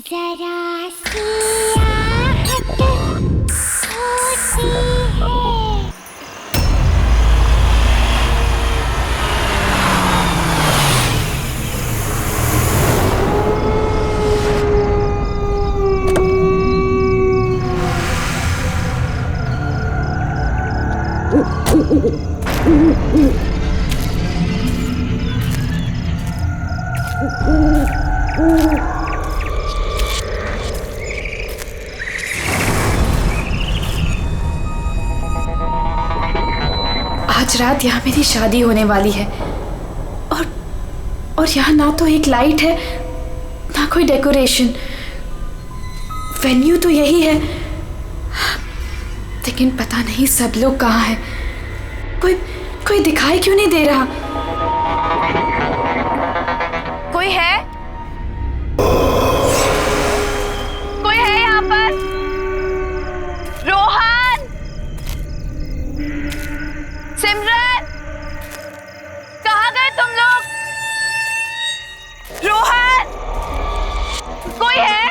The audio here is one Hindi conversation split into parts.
जरा सी आहट होती है। आज रात यहाँ मेरी शादी होने वाली है और यहाँ ना तो एक लाइट है ना कोई डेकोरेशन। वेन्यू तो यही है लेकिन पता नहीं सब लोग कहाँ हैं। कोई दिखाई क्यों नहीं दे रहा? कोई है? कोई है यहाँ पर? रोहन, सिमरन, कहाँ गए तुम लोग? रोहन, कोई है?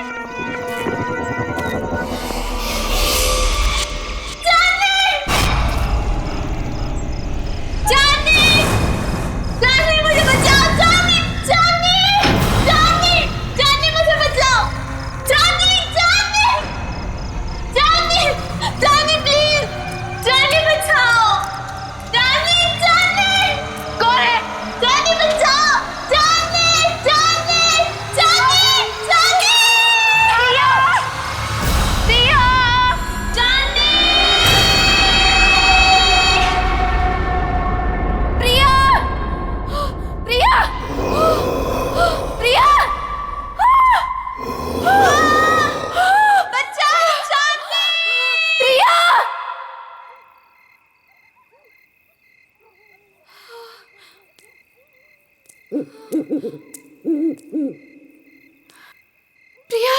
प्रिया,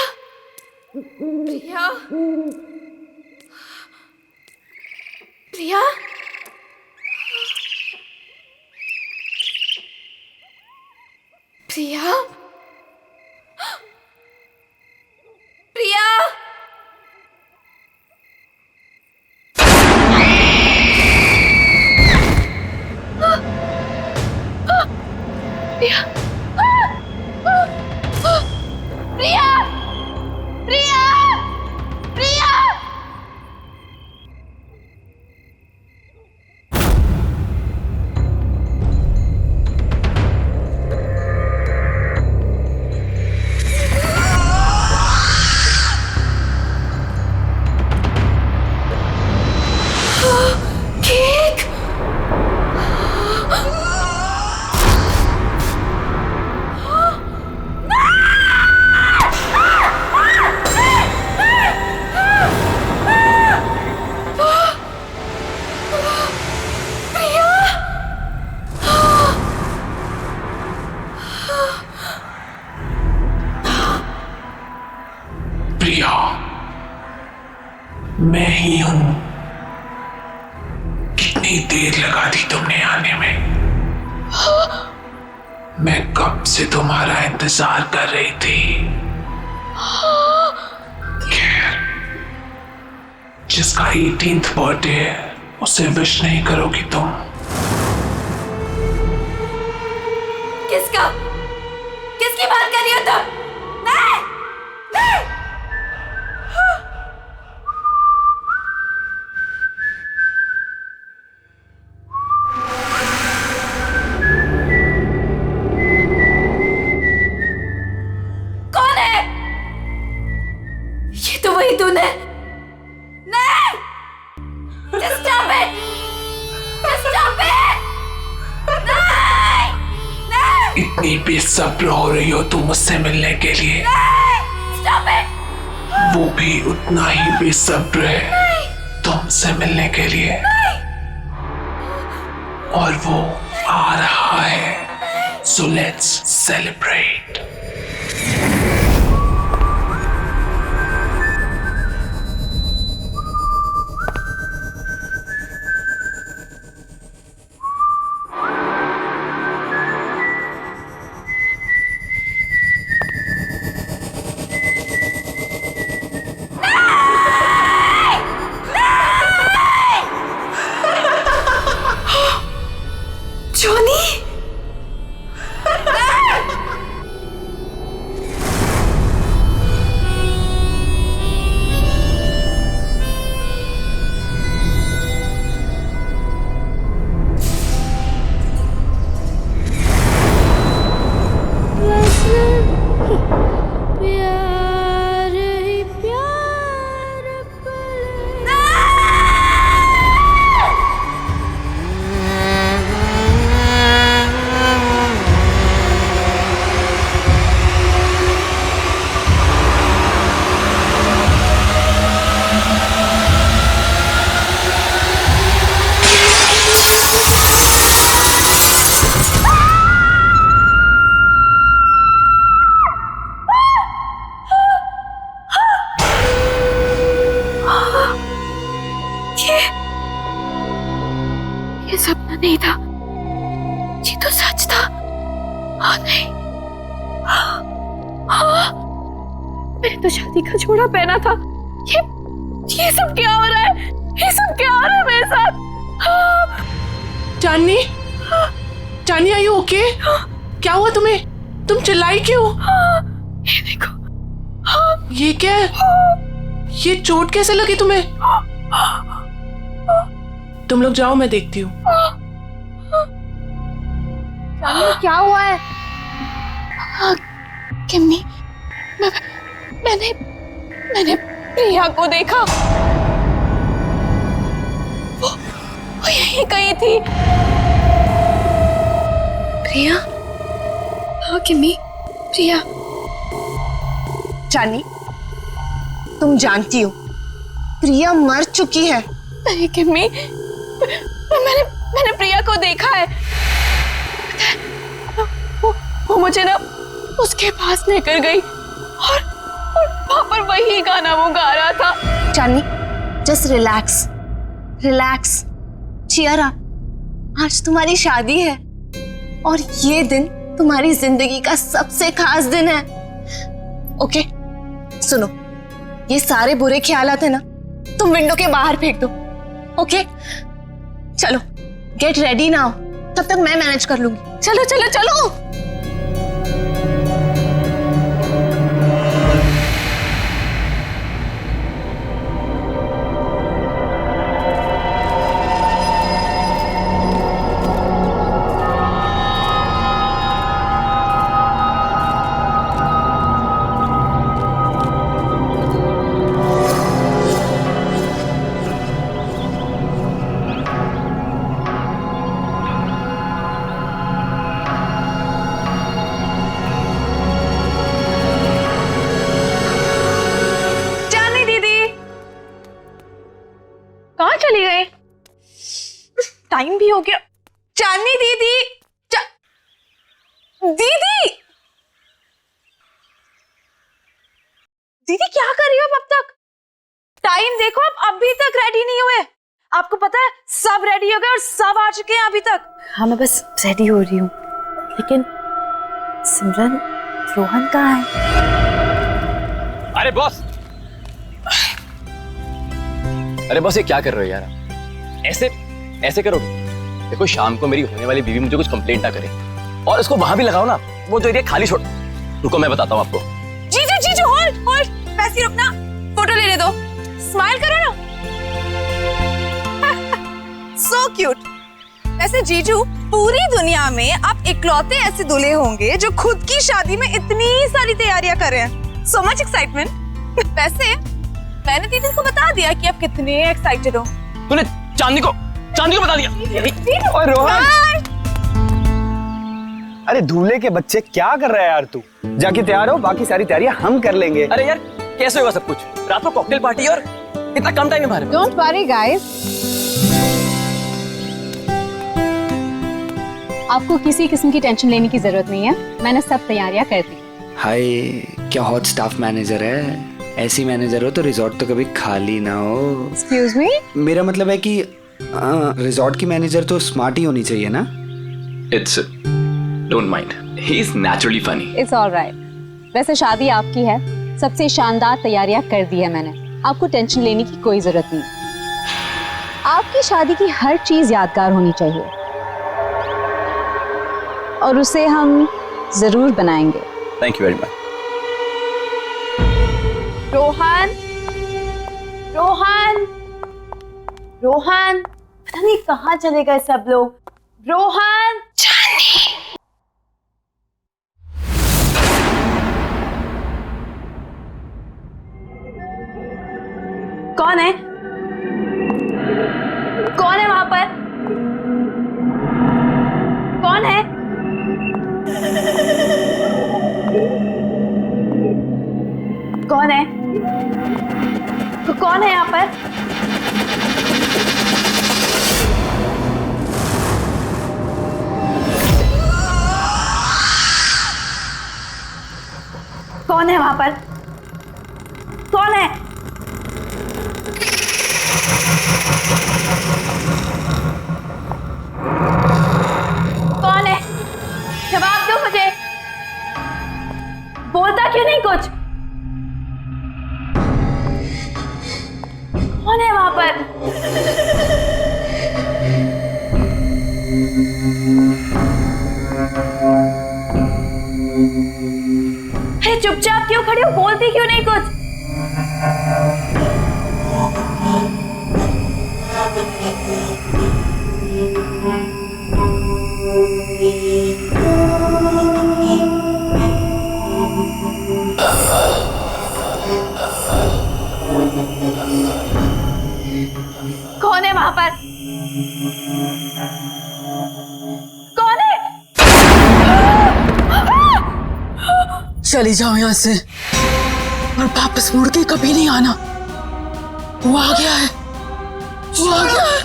प्रिया, प्रिया, प्रिया, प्रिया, प्रिया, प्रिया, प्रिया, प्रिया, केक। प्रिया, मैं ही हूं। कितनी देर लगा दी तुमने आने में? मैं कब से तुम्हारा इंतजार कर रही थी। खैर, जिसका 18th बर्थडे है उसे विश नहीं करोगी तुम? किसका? किसकी बात कर रही हो तुम? नहीं, नहीं। कौन है? ये तो वही तूने। नहीं, just stop it, just stop it, नहीं, नहीं, इतनी बेसब्र हो रही हो तुम मुझसे मिलने के लिए? नहीं, stop it, वो भी उतना ही बेसब्र है तुमसे मिलने के लिए। और वो आ रहा है, so let's celebrate. नहीं था, ये तो सच था। हाँ नहीं, हाँ, मैंने तो शादी का जोड़ा पहना था। ये सब क्या हो रहा है? ये सब क्या हो रहा है मेरे साथ? चांदनी, चांदनी आर यू ओके? क्या हुआ तुम्हें? तुम चिल्लाई क्यों? ये देखो, ये क्या है? ये चोट कैसे लगी तुम्हें? तुम लोग जाओ, मैं देखती हूँ। क्या हुआ है? किम्मी, मैंने प्रिया को देखा। वो यहीं कहीं थी। प्रिया? हाँ किम्मी, प्रिया। चांदनी, तुम जानती हो प्रिया मर चुकी है। नहीं किम्मी, मैंने प्रिया को देखा है। वो मुझे ना उसके पास लेकर गई और वहां पर वही गाना वो गा रहा था। Chandni, just relax, relax, cheer up. आज तुम्हारी शादी है और ये दिन तुम्हारी जिंदगी का सबसे खास दिन है। ओके, सुनो, ये सारे बुरे ख्यालात है ना, तुम विंडो के बाहर फेंक दो। ओके, चलो गेट रेडी नाउ, तब तक मैं मैनेज कर लूंगी। चलो चलो चलो। कहाँ चली गई? टाइम भी हो गया। चांदनी दीदी, दीदी, दीदी क्या कर रही हो अब तक? टाइम देखो, अब अभी तक रेडी नहीं हुए। आपको पता है सब रेडी हो गए और सब आ चुके हैं अभी तक। हाँ, मैं बस रेडी हो रही हूँ, लेकिन सिमरन, रोहन कहाँ है? अरे बॉस, अरे बॉस, ये क्या कर रहे हो यार? ऐसे ऐसे करोगे? देखो, शाम को मेरी होने वाली बीवी मुझे कुछ कंप्लेंट ना करे, और इसको वहां भी लगाओ ना, वो जो एरिया खाली छोड़। रुको, मैं बताता हूँ आपको। जीजू, जीजू, होल्ड होल्ड, वैसे ही रुकना, फोटो लेने दो, स्माइल करो ना। So cute. वैसे जीजू, पूरी दुनिया में आप इकलौते ऐसे दूल्हे होंगे जो खुद की शादी में इतनी सारी तैयारियां कर रहे हैं। So much excitement. वैसे मैंने दीदी को बता दिया कि आप कितने एक्साइटेड हो। तूने चांदनी को बता दिया? और रोहन, अरे दूल्हे के बच्चे, क्या कर रहा है यार तू? जाके तैयार हो, बाकी सारी तैयारियां हम कर लेंगे। अरे यार, कैसे होगा सब कुछ? रात को कॉकटेल पार्टी और इतना कम टाइम में बाहर। डोंट वरी गाइस, आपको किसी किस्म की टेंशन लेने की जरूरत नहीं है, मैंने सब तैयारियां कर दी। हाय, क्या हॉट स्टाफ मैनेजर है। ऐसी मैनेजर हो तो रिजॉर्ट तो कभी खाली ना हो। एक्सक्यूज मी, मेरा मतलब है कि रिजॉर्ट की मैनेजर तो स्मार्ट ही होनी चाहिए ना। It's don't mind, he is naturally funny. It's alright. वैसे शादी आपकी है, सबसे शानदार तैयारियां कर दी है मैंने, आपको टेंशन लेने की कोई जरूरत नहीं। आपकी शादी की हर चीज यादगार होनी चाहिए और उसे हम जरूर बनाएंगे। Thank you very much. Rohan, Rohan, Rohan, पता नहीं कहाँ चले गए सब लोग। रोहन, कौन है? कौन है वहां पर? कौन है? कौन है? कौन है यहाँ पर? कौन है वहां पर? कौन है? कौन है वहां पर? अरे चुपचाप क्यों खड़े हो, बोलती क्यों नहीं कुछ? कौन है वहां पर? कौन है? चली जाओ यहाँ से और वापस मुड़ के कभी नहीं आना। वो आ गया है, वो आ गया है,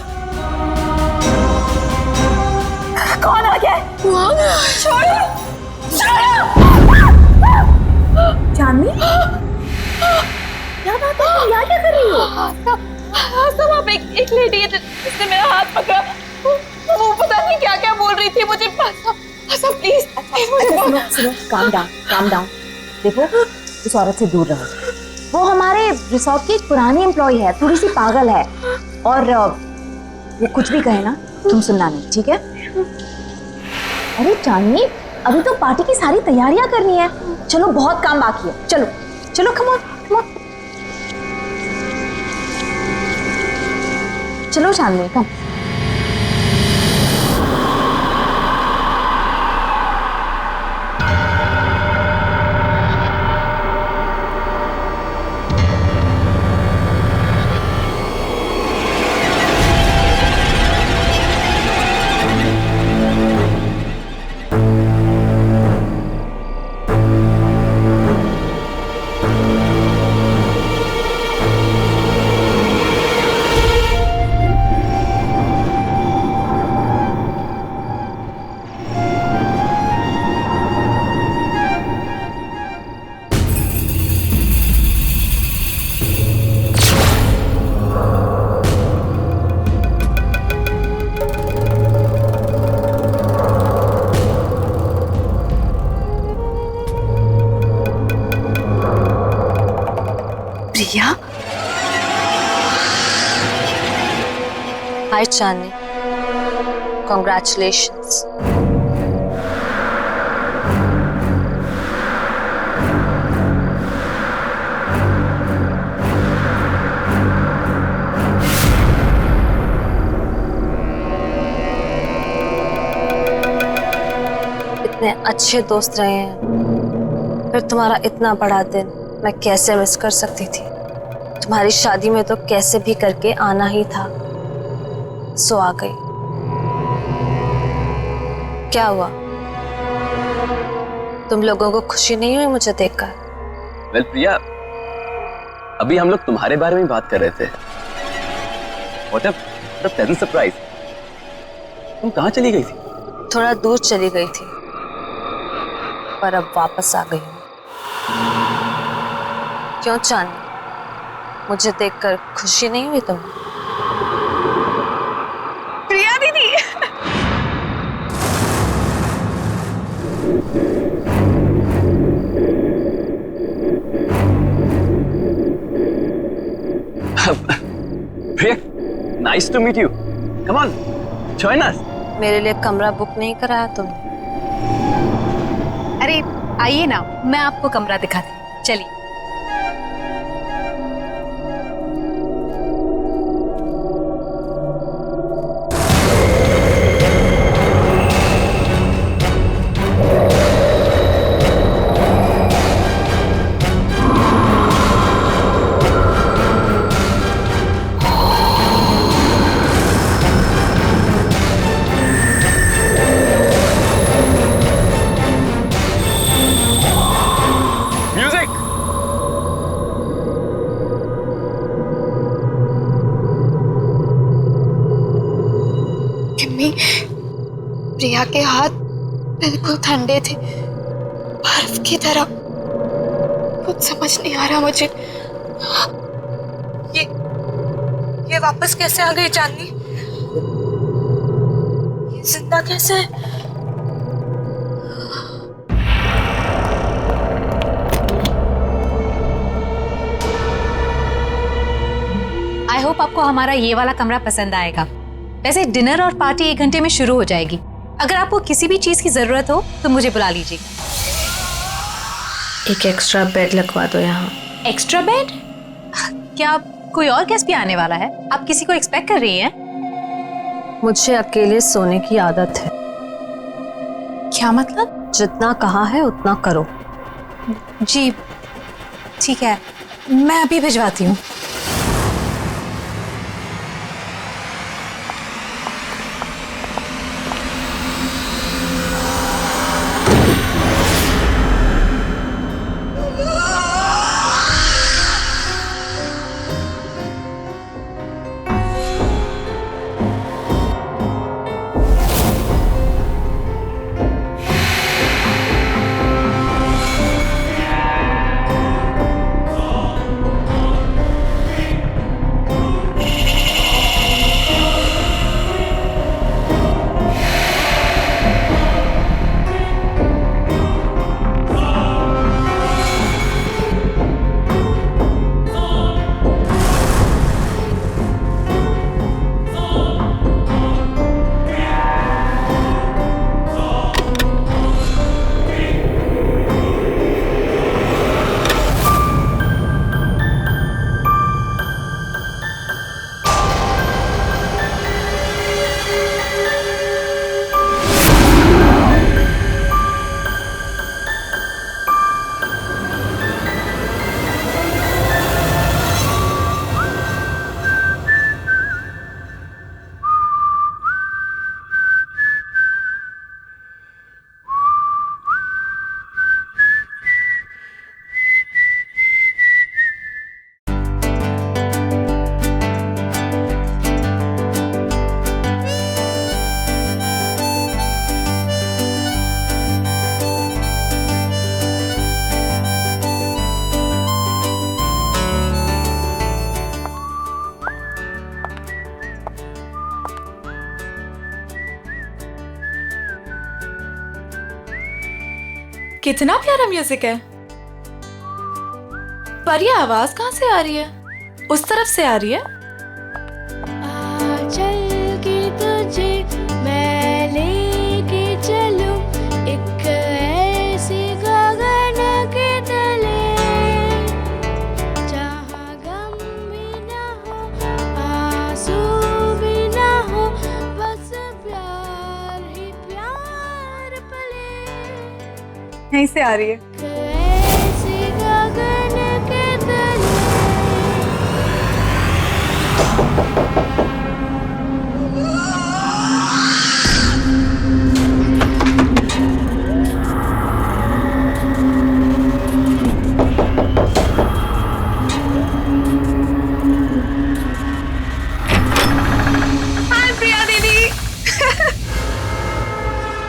कौन आ गया है? वो आ गया है। छोड़ो, छोड़ो। चांदनी, क्या बात है? तुम यहाँ क्या कर रही हो? वहाँ पे एक लेडी है जिसने मेरा हाथ पकड़ा। वो पता नहीं क्या क्या बोल रही थी मुझे। प्लीज सुनो, काम डाउन। देखो, इस औरत से दूर रहो। वो हमारे रिसोर्ट की एक पुरानी एम्प्लॉय है, थोड़ी सी पागल है, और वो कुछ भी कहे ना तुम सुनना नहीं, ठीक है? अरे चांदनी, अभी तो पार्टी की सारी तैयारियां करनी है। चलो, बहुत काम बाकी है। चलो चलो, कम ऑन। चलो चांदनी, कम। प्रिया, हाय चांदनी, कॉन्ग्रेचुलेशंस। इतने अच्छे दोस्त रहे हैं, फिर तुम्हारा इतना बड़ा दिन मैं कैसे मिस कर सकती थी? तुम्हारी शादी में तो कैसे भी करके आना ही था, सो आ गई। क्या हुआ, तुम लोगों को खुशी नहीं हुई मुझे देखकर? वेल प्रिया, अभी हम लोग तुम्हारे बारे में बात कर रहे थे। What a pleasant surprise। तुम कहाँ चली गई थी? थोड़ा दूर चली गई थी, पर अब वापस आ गई हूँ। क्यों चांदनी, मुझे देखकर खुशी नहीं हुई तुम्हें? प्रिया दीदी, Priya, nice to meet you. Come on, join us. मेरे लिए कमरा बुक नहीं कराया तुमने? अरे आइए ना, मैं आपको कमरा दिखाती हूँ, चलिए। प्रिया के हाथ बिल्कुल ठंडे थे, बर्फ की तरह। कुछ समझ नहीं आ रहा मुझे। ये वापस कैसे आ गई चांदनी? ये जिंदा कैसे है? I आई होप आपको हमारा ये वाला कमरा पसंद आएगा। वैसे डिनर और पार्टी 1 घंटे में शुरू हो जाएगी। अगर आपको किसी भी चीज की जरूरत हो तो मुझे बुला लीजिएगा। एक एक्स्ट्रा बेड लगवा दो यहाँ। Extra bed? क्या कोई और गेस्ट भी आने वाला है? आप किसी को एक्सपेक्ट कर रही हैं? मुझे अकेले सोने की आदत है। क्या मतलब? जितना कहा है उतना करो। जी ठीक है, मैं अभी भिजवाती हूँ। कितना प्यारा म्यूजिक है। पर ये आवाज कहाँ से आ रही है? उस तरफ से आ रही है। चल के तुझे मैं लेके चलूं एक ऐसी गगन के तले जहाँ गम भी ना हो आंसू भी ना हो बस प्यार ही प्यार पले। यहीं से आ रही है। ऐसी गगन के तले। हाय प्रिया दीदी।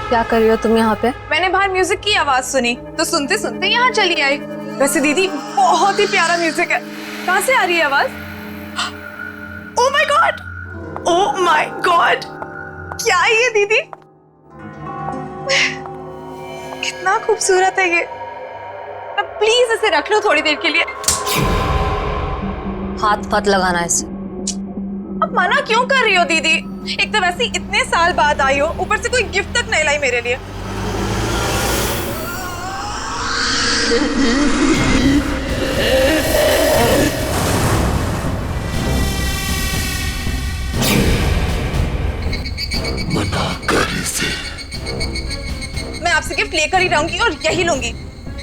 क्या कर रही हो तुम यहाँ पे? मैंने बाहर म्यूजिक की आवाज सुनी तो सुनते सुनते यहाँ चली आई। वैसे दीदी बहुत ही प्यारा म्यूजिक है। कहाँ से आ रही है आवाज? Oh my God, oh my God, क्या है ये दीदी? कितना खूबसूरत है ये। अब प्लीज इसे रख लो थोड़ी देर के लिए। हाथ मत लगाना ऐसे। अब मना क्यों कर रही हो दीदी? एक तो वैसे ही इतने साल बाद आई हो, ऊपर से कोई गिफ्ट तक नहीं लाई मेरे लिए। मना कर इसे। मैं आपसे गिफ्ट लेकर ही रहूंगी और यही लूंगी।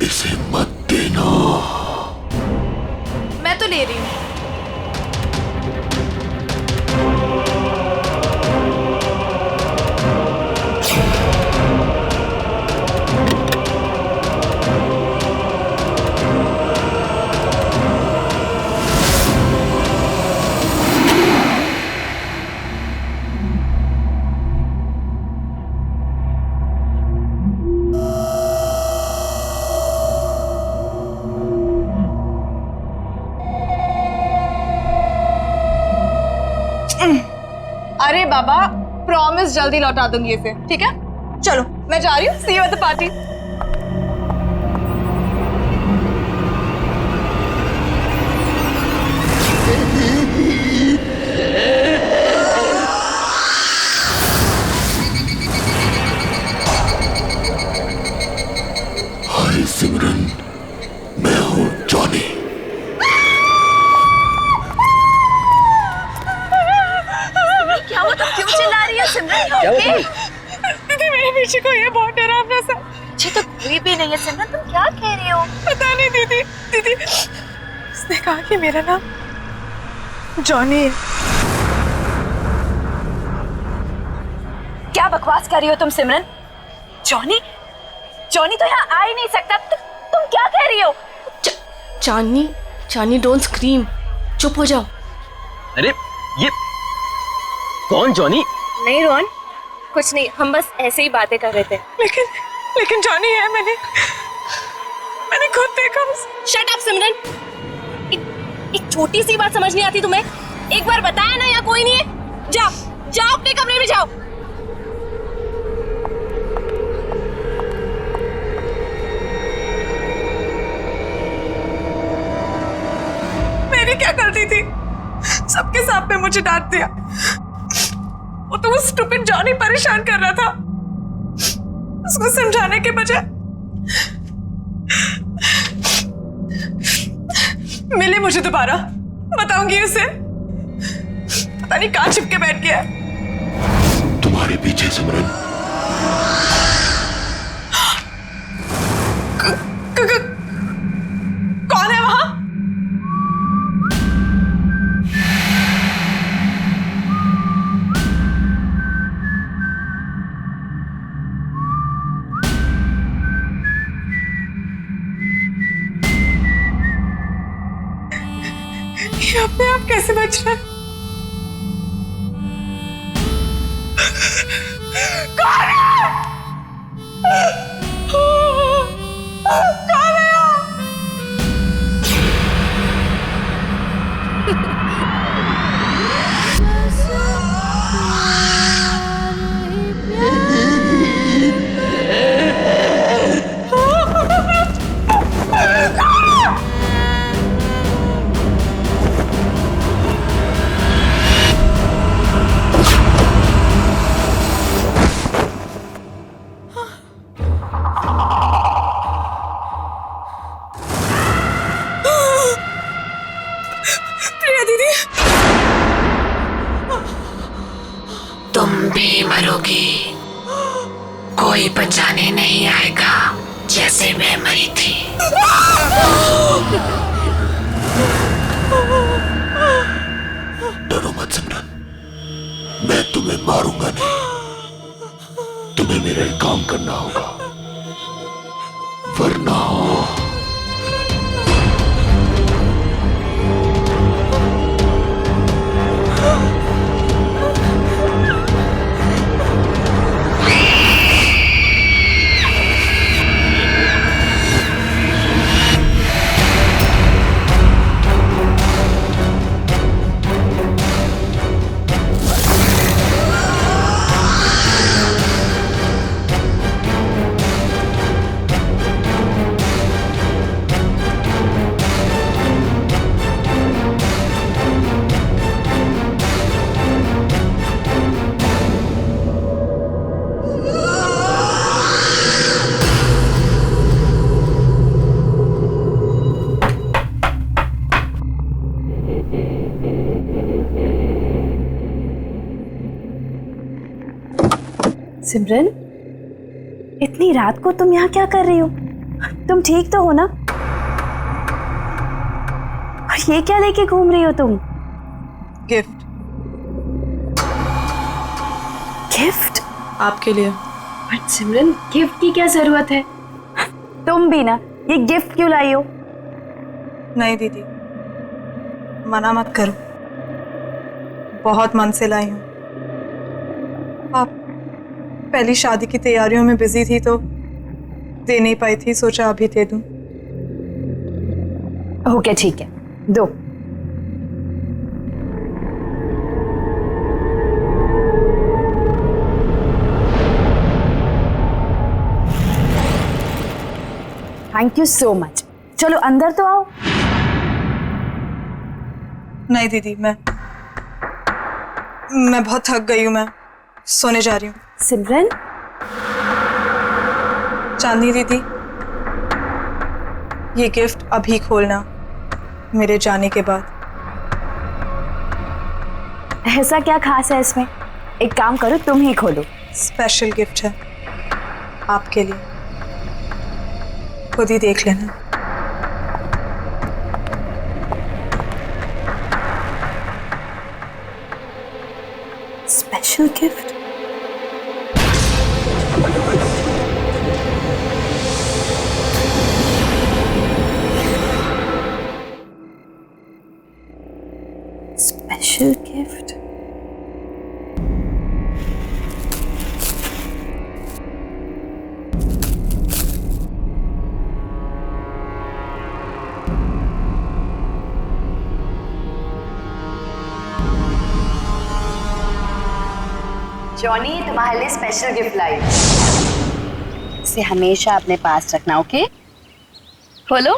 इसे मत देना। मैं तो ले रही हूँ। अरे बाबा, प्रॉमिस जल्दी लौटा दूंगी इसे, ठीक है? चलो मैं जा रही हूँ। सी यू एट द पार्टी। क्या हुआ तुम्हें? दीदी मेरे पीछे कोई है, बहुत डरावना सा। मुझे तो कोई भी नहीं है सिमरन, तुम क्या कह रही हो? पता नहीं दीदी, दीदी उसने कहा कि मेरा नाम जॉनी है। क्या बकवास कर रही हो तुम सिमरन? जॉनी? जॉनी तो यहाँ आ ही नहीं सकता। तुम क्या कह रही हो? चांदनी, चांदनी डोंट स्क्रीम, चुप हो जाओ। अरे ये कौन जॉनी? नहीं रोहन, कुछ नहीं, हम बस ऐसे ही बातें कर रहे थे। लेकिन जॉनी है, मैंने खुद देखा उसे। शट अप सिमरन, एक छोटी सी बात समझ नहीं आती तुम्हें? एक बार बताया ना यहाँ कोई नहीं है। जाओ जाओ अपने कमरे में जाओ। मेरी क्या गलती थी? सबके सामने मुझे डांट दिया। वो तो वो स्टूपिड जॉनी परेशान कर रहा था। उसको समझाने के बजाय मिले मुझे दोबारा, बताऊंगी उसे। पता नहीं कहाँ छिप के बैठ गया। तुम्हारे पीछे सिमरन। कौन है वहां? ये अपने आप कैसे बच रहा है? कौन है? कौन है? तुम भी मरोगी, कोई बचाने नहीं आएगा जैसे मैं मरी थी। डरो मत सिमरन, मैं तुम्हें मारूंगा नहीं। तुम्हें मेरा एक काम करना होगा, वरना सिमरन, इतनी रात को तुम यहाँ क्या कर रही हो? तुम ठीक तो हो ना? और ये क्या लेके घूम रही हो तुम? गिफ्ट। गिफ्ट? आपके लिए। बट सिमरन, गिफ्ट की क्या जरूरत है? तुम भी ना, ये गिफ्ट क्यों लाई हो? नहीं दीदी, मना मत करो, बहुत मन से लाई हूँ। आप पहली शादी की तैयारियों में बिजी थी तो दे नहीं पाई थी, सोचा अभी दे दूं। ओके ठीक है, दो। Thank you so much. चलो अंदर तो आओ। नहीं दीदी, मैं बहुत थक गई हूँ, मैं सोने जा रही हूँ। सिमरन? चांदनी दीदी, ये गिफ्ट अभी खोलना, मेरे जाने के बाद। ऐसा क्या खास है इसमें? एक काम करो, तुम ही खोलो। स्पेशल गिफ्ट है आपके लिए, खुद ही देख लेना। Special gift? Special gift? Johnny, तुम्हारे लिए स्पेशल गिफ्ट लाई। इसे हमेशा अपने पास रखना, ओके? खोलो।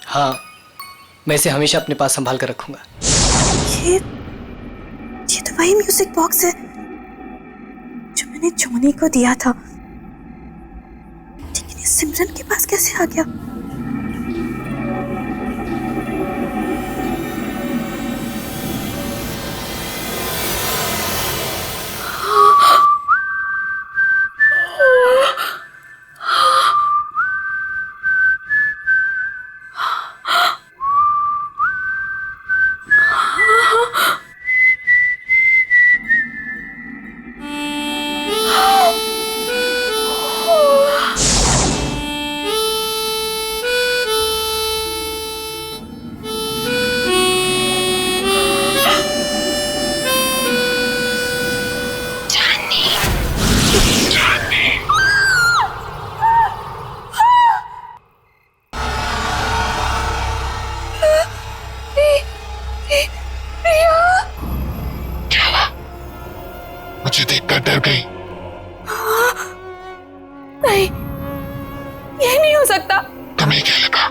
हाँ, मैं इसे हमेशा अपने पास संभाल कर रखूंगा। ये तो वही म्यूजिक बॉक्स है जो मैंने जॉनी को दिया था, लेकिन ये सिमरन के पास कैसे आ गया? मुझे देखकर डर गई। नहीं, ये नहीं हो सकता। तुम्हें क्या लगा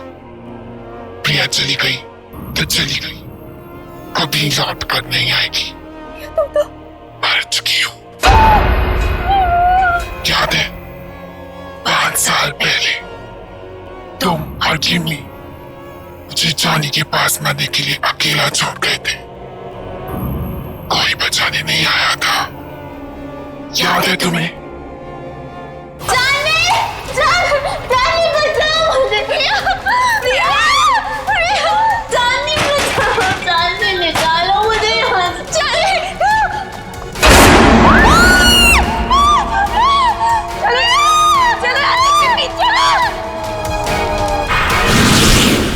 प्रिया चली गई तो चली गई, कभी लौट कर नहीं आएगी। तुम तो मर चुकी हो। याद है 5 साल पहले तुम और जिमी मुझे जॉनी के पास मरने के लिए अकेला छोड़ गए थे, कोई बचाने नहीं आया था। याद है तुम्हें? जानी बचाओ मुझे। जानी बचाओ, जानी निकालो मुझे यहाँ से।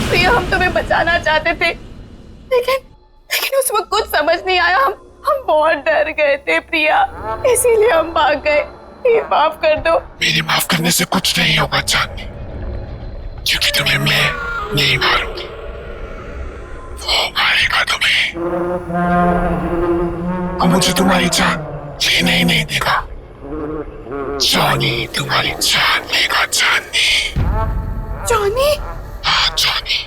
प्रिया, हम तुम्हें बचाना चाहते थे, लेकिन उस वक्त कुछ समझ नहीं आया। हम बहुत डर गए थे प्रिया, इसीलिए हम भाग गए। ये माफ कर दो। मेरे माफ करने से कुछ नहीं होगा चांदनी, क्योंकि तुम्हें मैं नहीं मारूंगी, वो मारेगा तुम्हें। और मुझे तुम्हारी जान लेने ही नहीं देगा। जॉनी तुम्हारी जान लेगा चांदनी। जॉनी? हाँ जॉनी।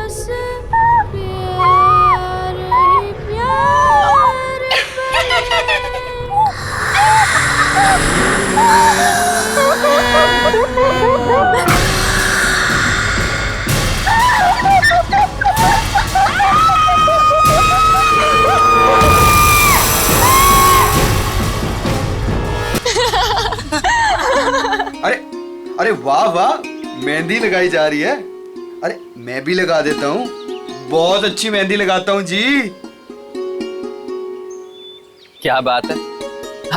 बस प्यार ही प्यार अरे वाह वाह, मेहंदी लगाई जा रही है। अरे मैं भी लगा देता हूँ, बहुत अच्छी मेहंदी लगाता हूँ जी। क्या बात है,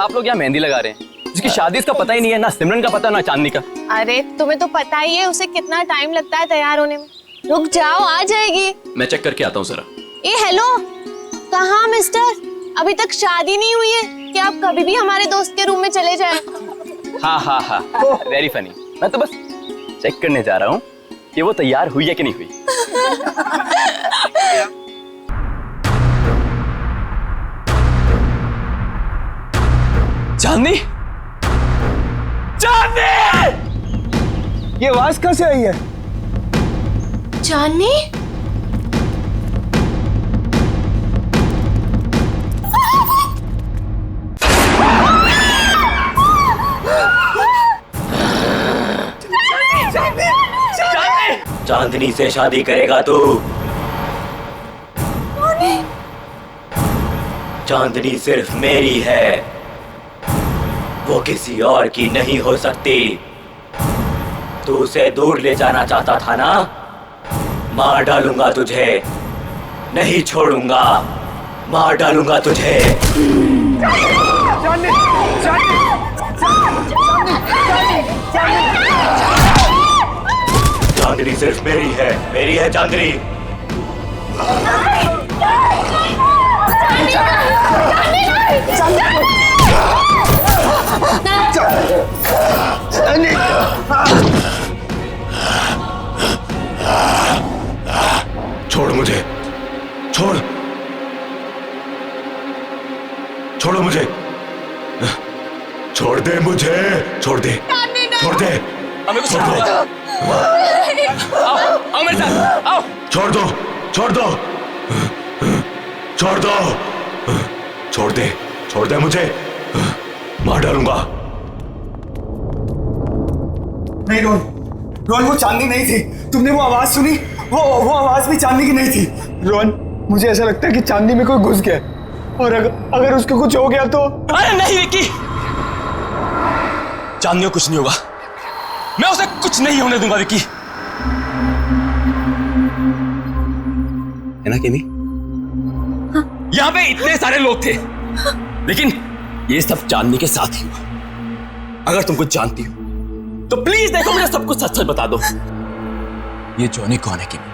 आप लोग यहाँ मेहंदी लगा रहे हैं? जिसकी शादी इसका पता ही नहीं है, ना सिमरन का पता ना चांदनी का। अरे तुम्हें तो पता ही है उसे कितना टाइम लगता है तैयार होने में। रुक जाओ, आ जाएगी। मैं चेक करके आता हूँ जरा। ए हेलो, कहाँ मिस्टर? अभी तक शादी नहीं हुई है कि आप कभी भी हमारे दोस्त के रूम में चले जाएं? हाँ हाँ हाँ, वेरी फनी। मैं तो बस चेक करने जा रहा हूँ कि वो तैयार हुई है कि नहीं हुई। चांदनी, चांदनी! ये आवाज कहाँ से आई है? चांदनी? चांदनी से शादी करेगा तू? चांदनी सिर्फ मेरी है, वो किसी और की नहीं हो सकती। तू उसे दूर ले जाना चाहता था ना? मार डालूंगा तुझे, नहीं छोड़ूंगा, मार डालूंगा तुझे। चांदनी सिर्फ मेरी है चांदनी। छोड़ मुझे, छोड़, छोड़ो मुझे, छोड़ दे मुझे, छोड़ दे, छोड़ दे, छोड़ दो, आओ मेरे साथ, आओ। छोड़ दो, छोड़ दो, छोड़ दो, छोड़ दे मुझे, मार डालूंगा। नहीं रोहन, रोहन वो चांदनी नहीं थी। तुमने वो आवाज सुनी? वो आवाज भी चांदनी की नहीं थी। रोहन, मुझे ऐसा लगता है कि चांदनी में कोई घुस गया, और अगर उसको कुछ हो गया तो। अरे नहीं विक्की, चांदनी को कुछ नहीं होगा, मैं उसे कुछ नहीं होने दूंगा विक्की। है ना केमी? हाँ। यहाँ पे इतने सारे लोग थे, लेकिन ये सब चांदनी के साथ ही हुआ। अगर तुम कुछ जानती हो तो प्लीज देखो, मुझे सब कुछ सच सच बता दो। ये जॉनी कौन है केमी?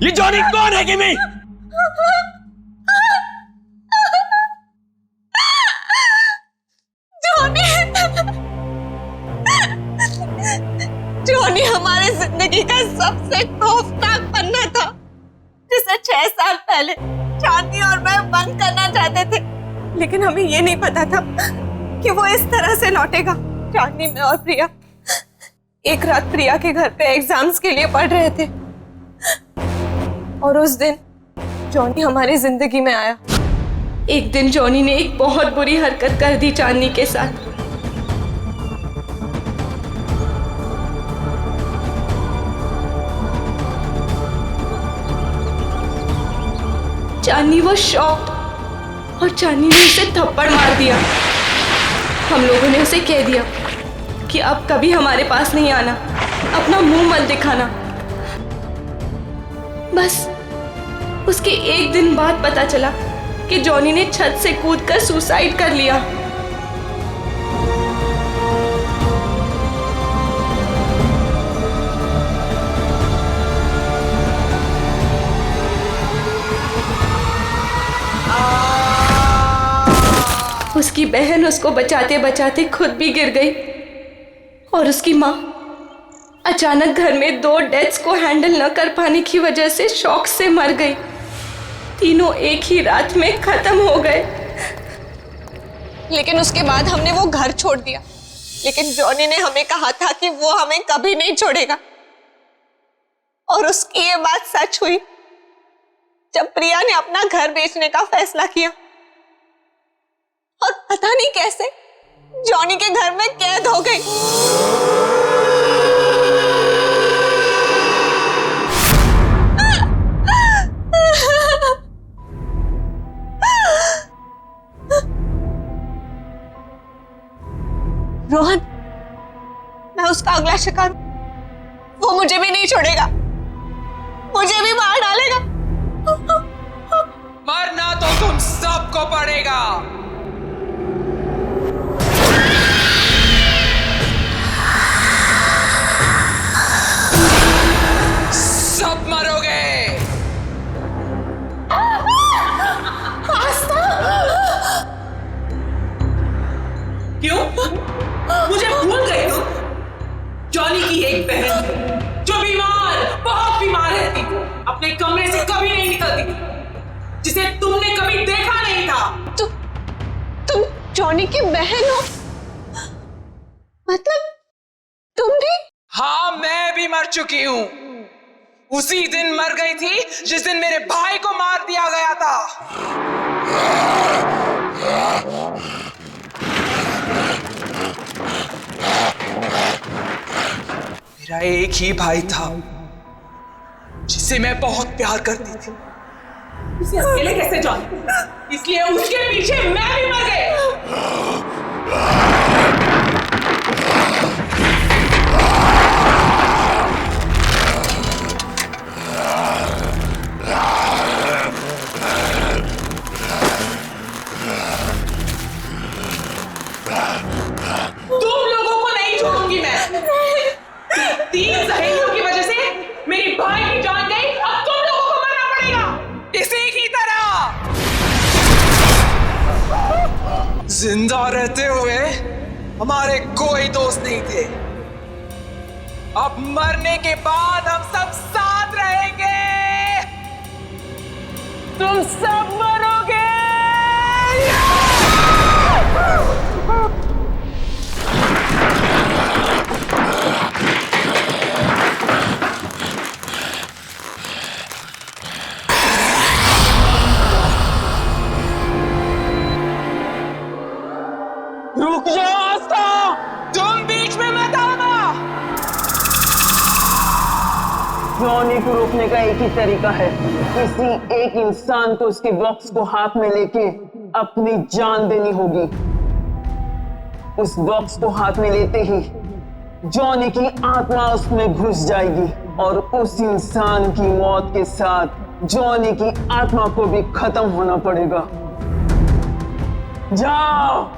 ये जॉनी कौन है केमी? जॉनी हमारे जिंदगी का सबसे खौफनाक पन्ना था, जिसे 6 साल पहले चांदनी और मैं बंद करना चाहते थे, लेकिन हमें ये नहीं पता था कि वो इस तरह से लौटेगा। चांदनी, मैं और प्रिया एक रात प्रिया के घर पे एग्जाम्स के लिए पढ़ रहे थे, और उस दिन जॉनी हमारी जिंदगी में आया। एक दिन जॉनी ने एक बहुत बुरी हरकत कर दी चांदनी के साथ। चांदनी वो शॉक्ड, और चांदनी ने उसे थप्पड़ मार दिया। हम लोगों ने उसे कह दिया कि अब कभी हमारे पास नहीं आना, अपना मुंह मत दिखाना। बस उसके एक दिन बाद पता चला कि जॉनी ने छत से कूदकर सुसाइड कर लिया। उसकी बहन उसको बचाते बचाते खुद भी गिर गई, और उसकी माँ अचानक घर में 2 डेथ्स को हैंडल न कर पाने की वजह से शॉक से मर गई। तीनों एक ही रात में खत्म हो गए। लेकिन उसके बाद हमने वो घर छोड़ दिया, लेकिन जॉनी ने हमें कहा था कि वो हमें कभी नहीं छोड़ेगा, और उसकी ये बात सच हुई जब प्रिया ने अपना घर बेचने का फैसला किया, और पता नहीं कैसे जॉनी के घर में कैद हो गई। रोहन, मैं उसका अगला शिकार, वो मुझे भी नहीं छोड़ेगा, मुझे भी मार डालेगा। मरना तो तुम सबको पड़ेगा। सब मरोगे। मुझे भूल गई तुम? जॉनी की एक बहन थी जो बीमार, बहुत बीमार रहती थी, अपने कमरे से कभी नहीं निकलती थी, जिसे तुमने कभी देखा नहीं था। तुम जॉनी की बहन हो? मतलब तुम भी? हाँ, मैं भी मर चुकी हूँ। उसी दिन मर गई थी जिस दिन मेरे भाई को मार दिया गया था। मेरा एक ही भाई था जिसे मैं बहुत प्यार करती थी। उसे अकेले कैसे जाऊं? इसलिए उसके पीछे मैं भी मर गई। तुम लोगों को नहीं छोड़ूंगी मैं। 3 सहेलियों की वजह से मेरी भाई की जान गई, अब तुम लोगों को मरना पड़ेगा इसी की तरह। जिंदा रहते हुए हमारे कोई दोस्त नहीं थे, अब मरने के बाद हम सब साथ रहेंगे। तुम सब मरोगे। रुक जाओ आस्था, तुम बीच में मत आना। जॉनी को रोकने का एक ही तरीका है, किसी एक इंसान को उसके बॉक्स को हाथ में लेके अपनी जान देनी होगी। उस बॉक्स को हाथ में लेते ही जॉनी की आत्मा उसमें घुस जाएगी और उस इंसान की मौत के साथ जॉनी की आत्मा को भी खत्म होना पड़ेगा। जाओ।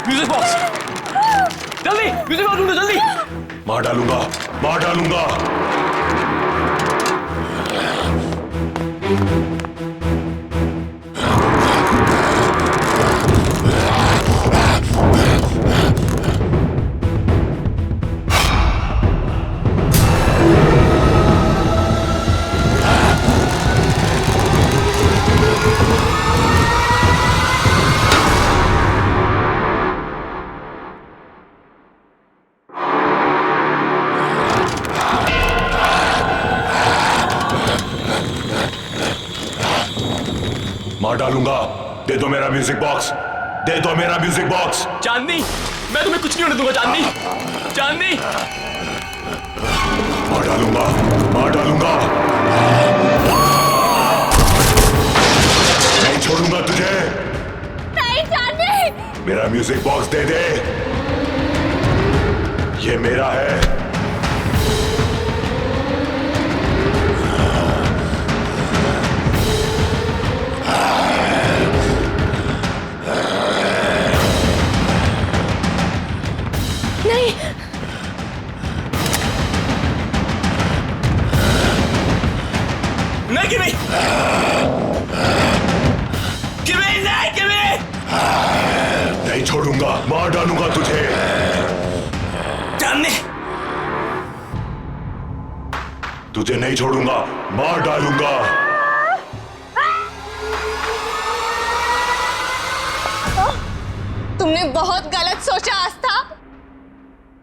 म्यूजिक बॉक्स, जल्दी म्यूजिक बॉक्स ढूंढो, जल्दी। मार डालूंगा, मार डालूंगा। मार डालूंगा। दे दो मेरा म्यूजिक बॉक्स, दे दो मेरा म्यूजिक बॉक्स। चांदनी, मैं तुम्हें कुछ नहीं होने दूंगा। चांदनी, चांदनी। मार डालूंगा, मार डालूंगा। नहीं छोड़ूंगा तुझे। नहीं चांदनी। मेरा म्यूजिक बॉक्स दे दे, ये मेरा है। नहीं, नहीं गिवी, गिवी, नहीं गिवी। नहीं छोड़ूंगा, मार डालूंगा तुझे। चांदनी, तुझे नहीं छोड़ूंगा, मार डालूंगा। तुमने बहुत गलत सोचा आस्था,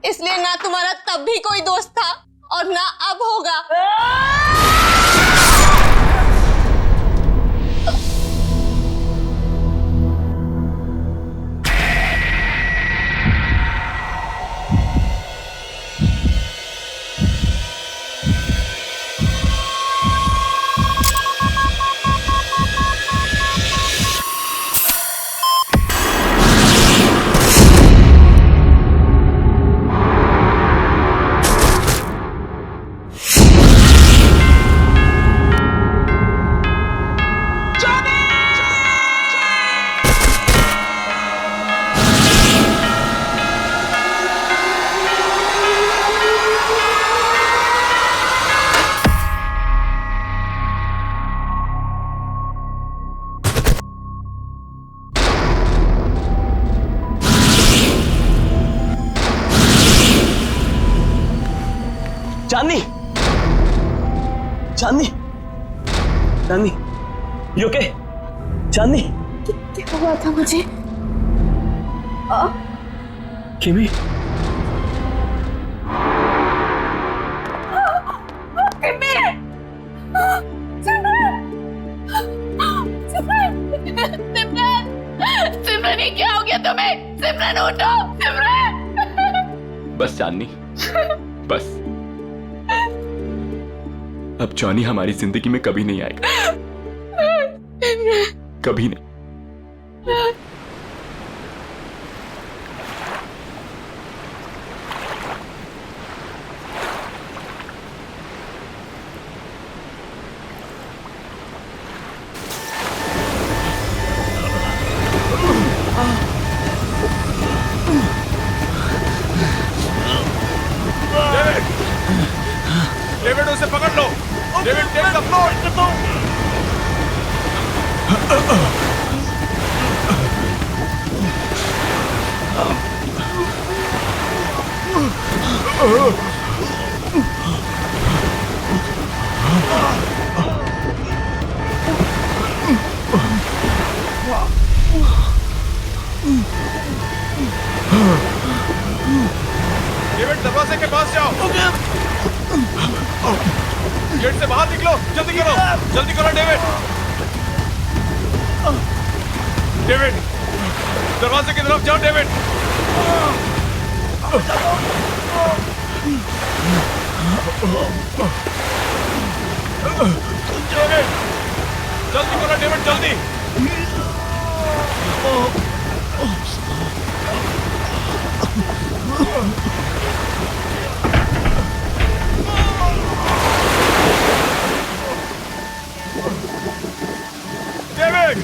इसलिए ना तुम्हारा तब भी कोई दोस्त था और ना अब होगा। चांदनी, चांदनी, चांदनी, यू ओके? चांदनी, क्या हुआ था मुझे? किमी, सिमरन, ये क्या हो गया तुम्हें? सिमरन उठो, सिमरन। बस चांदनी, बस। अब जॉनी हमारी जिंदगी में कभी नहीं आएगा, कभी नहीं। डेविड, उसे पकड़ लो। David, take the floor. David, दरवाजे के पास जाओ। गेट से बाहर निकलो, जल्दी करो, जल्दी करो डेविड। डेविड, दरवाजे की तरफ जाओ डेविड। डेविड, जल्दी करो डेविड, जल्दी। डेविड,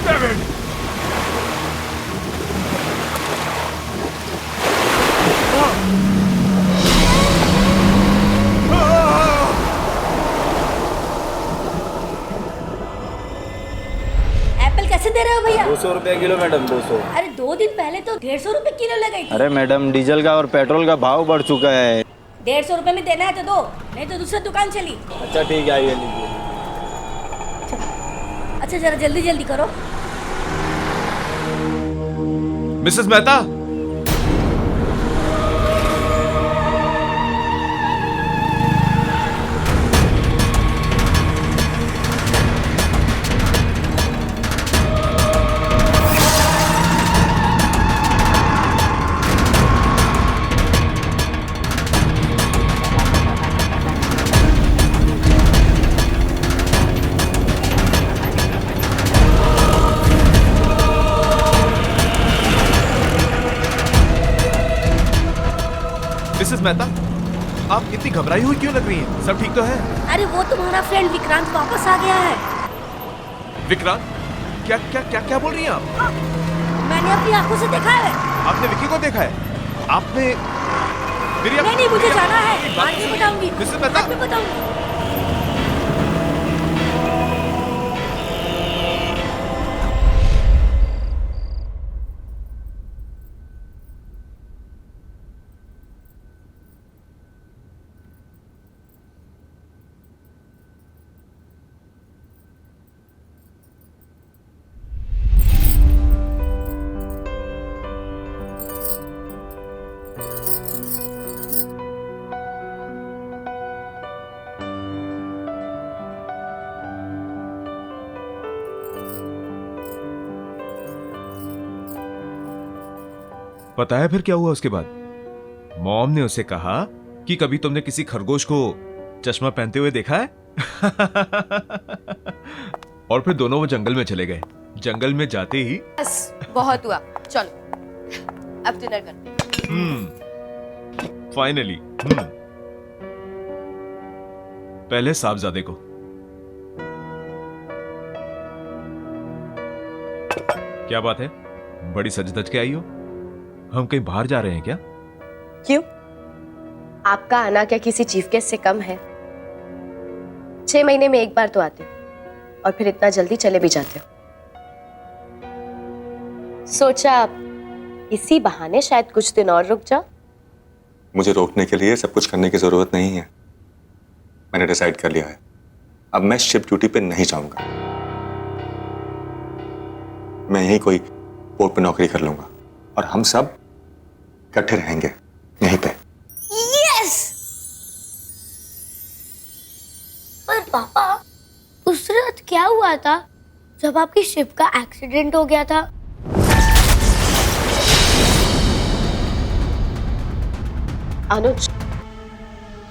डेविड, एप्पल कैसे दे रहे हो भैया? 200 रुपए किलो मैडम, 200। अरे 2 दिन पहले तो 150 रुपए किलो लगाई थी। अरे मैडम, डीजल का और पेट्रोल का भाव बढ़ चुका है। 150 रुपए में देना है तो दो, नहीं तो दूसरी दुकान चली। अच्छा ठीक है, आइए लीजिए। अच्छा जरा जल्दी जल्दी करो। मिसेस मेहता, मिसेस मेहता, आप इतनी घबराई हुई क्यों लग रही हैं? सब ठीक तो है? अरे वो तुम्हारा फ्रेंड विक्रांत वापस आ गया है। विक्रांत? क्या क्या क्या क्या बोल रही हैं आप? मैंने अपनी आंखों से देखा है। आपने विक्की को देखा है? आपने मेरी नहीं नहीं, मुझे जाना है, बाद में बताऊंगी। मिसेस मेहता, बाद में बताऊंगी। पता है फिर क्या हुआ उसके बाद? मॉम ने उसे कहा कि कभी तुमने किसी खरगोश को चश्मा पहनते हुए देखा है? और फिर दोनों वो जंगल में चले गए। जंगल में जाते ही बस बहुत हुआ, चलो अब डिनर करते हैं। फाइनली। पहले साहबजादे को। क्या बात है, बड़ी सज धज के आई हो? हम कहीं बाहर जा रहे हैं क्या? क्यों? आपका आना क्या किसी चीफ गेस्ट से कम है? 6 महीने में एक बार तो आते हो और फिर इतना जल्दी चले भी जाते हो। सोचा इसी बहाने शायद कुछ दिन और रुक जाओ। मुझे रोकने के लिए सब कुछ करने की जरूरत नहीं है। मैंने डिसाइड कर लिया है, अब मैं शिप ड्यूटी पे नहीं जाऊंगा। मैं यहीं कोई पोर्ट पे नौकरी कर लूंगा और हम सब इकट्ठे रहेंगे यहीं पे। यस! पर पापा, उस रात क्या हुआ था जब आपकी शिप का एक्सीडेंट हो गया था? अनुज,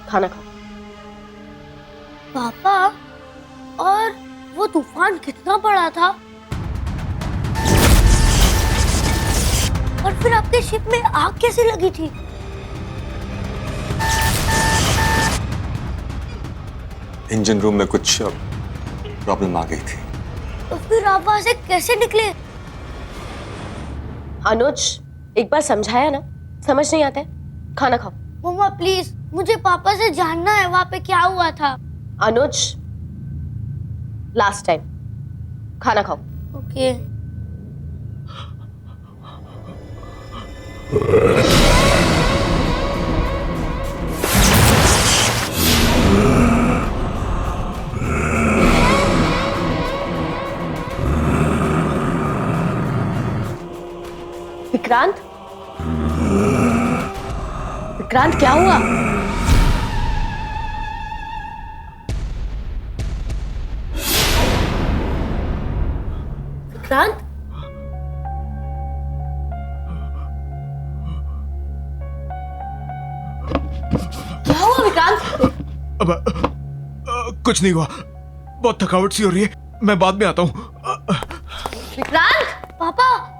खाना खाओ। पापा, और वो तूफान कितना बड़ा था? और फिर आपके शिप में आग कैसे लगी थी? इंजन रूम में कुछ प्रॉब्लम आ गई थी। तो फिर आप वहां से कैसे निकले? अनुज, एक बार समझाया ना, समझ नहीं आता है। खाना खाओ। मम्मा प्लीज, मुझे पापा से जानना है वहां पे क्या हुआ था। अनुज, लास्ट टाइम, खाना खाओ। ओके। विक्रांत, विक्रांत क्या हुआ? विक्रांत, क्या हुआ विक्रांत? कुछ नहीं हुआ, बहुत थकावट सी हो रही है, मैं बाद में आता हूँ। विक्रांत! पापा!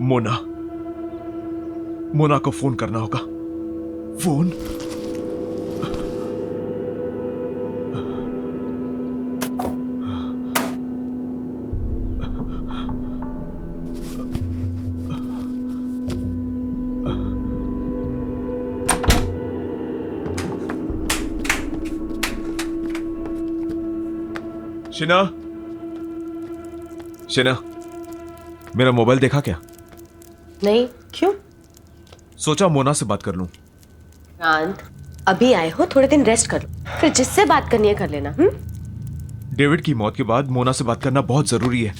मोना, मोना को फोन करना होगा। फोन? शिना, शिना, मेरा मोबाइल देखा क्या? नहीं, क्यों? सोचा मोना से बात कर लूं। विक्रांत, अभी आए हो, थोड़े दिन रेस्ट कर लो, फिर जिससे बात करनी है कर लेना। डेविड की मौत के बाद मोना से बात करना बहुत जरूरी है।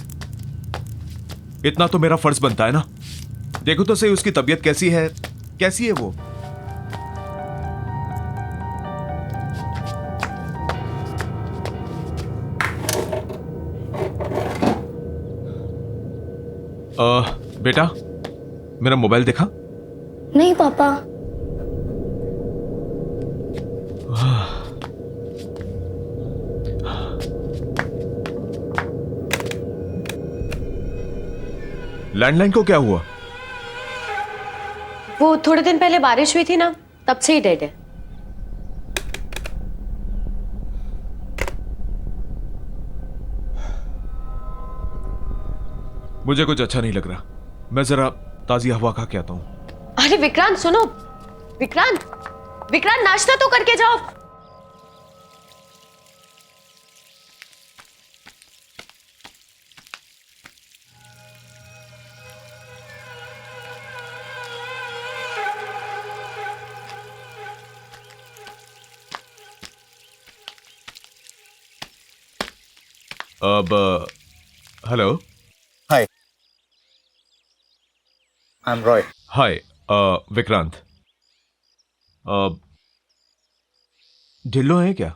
इतना तो मेरा फर्ज बनता है ना। देखो तो सही उसकी तबीयत कैसी है, कैसी है वो? बेटा, मेरा मोबाइल देखा? नहीं पापा। लैंडलाइन को क्या हुआ? वो थोड़े दिन पहले बारिश हुई थी ना, तब से ही डेड है। मुझे कुछ अच्छा नहीं लग रहा, मैं जरा ताजी हवा खा के आता हूं। अरे विक्रांत सुनो, विक्रांत, विक्रांत नाश्ता तो करके जाओ। अब hello. Hi, I am Roy. Hi Vikrant, Dhillon है क्या?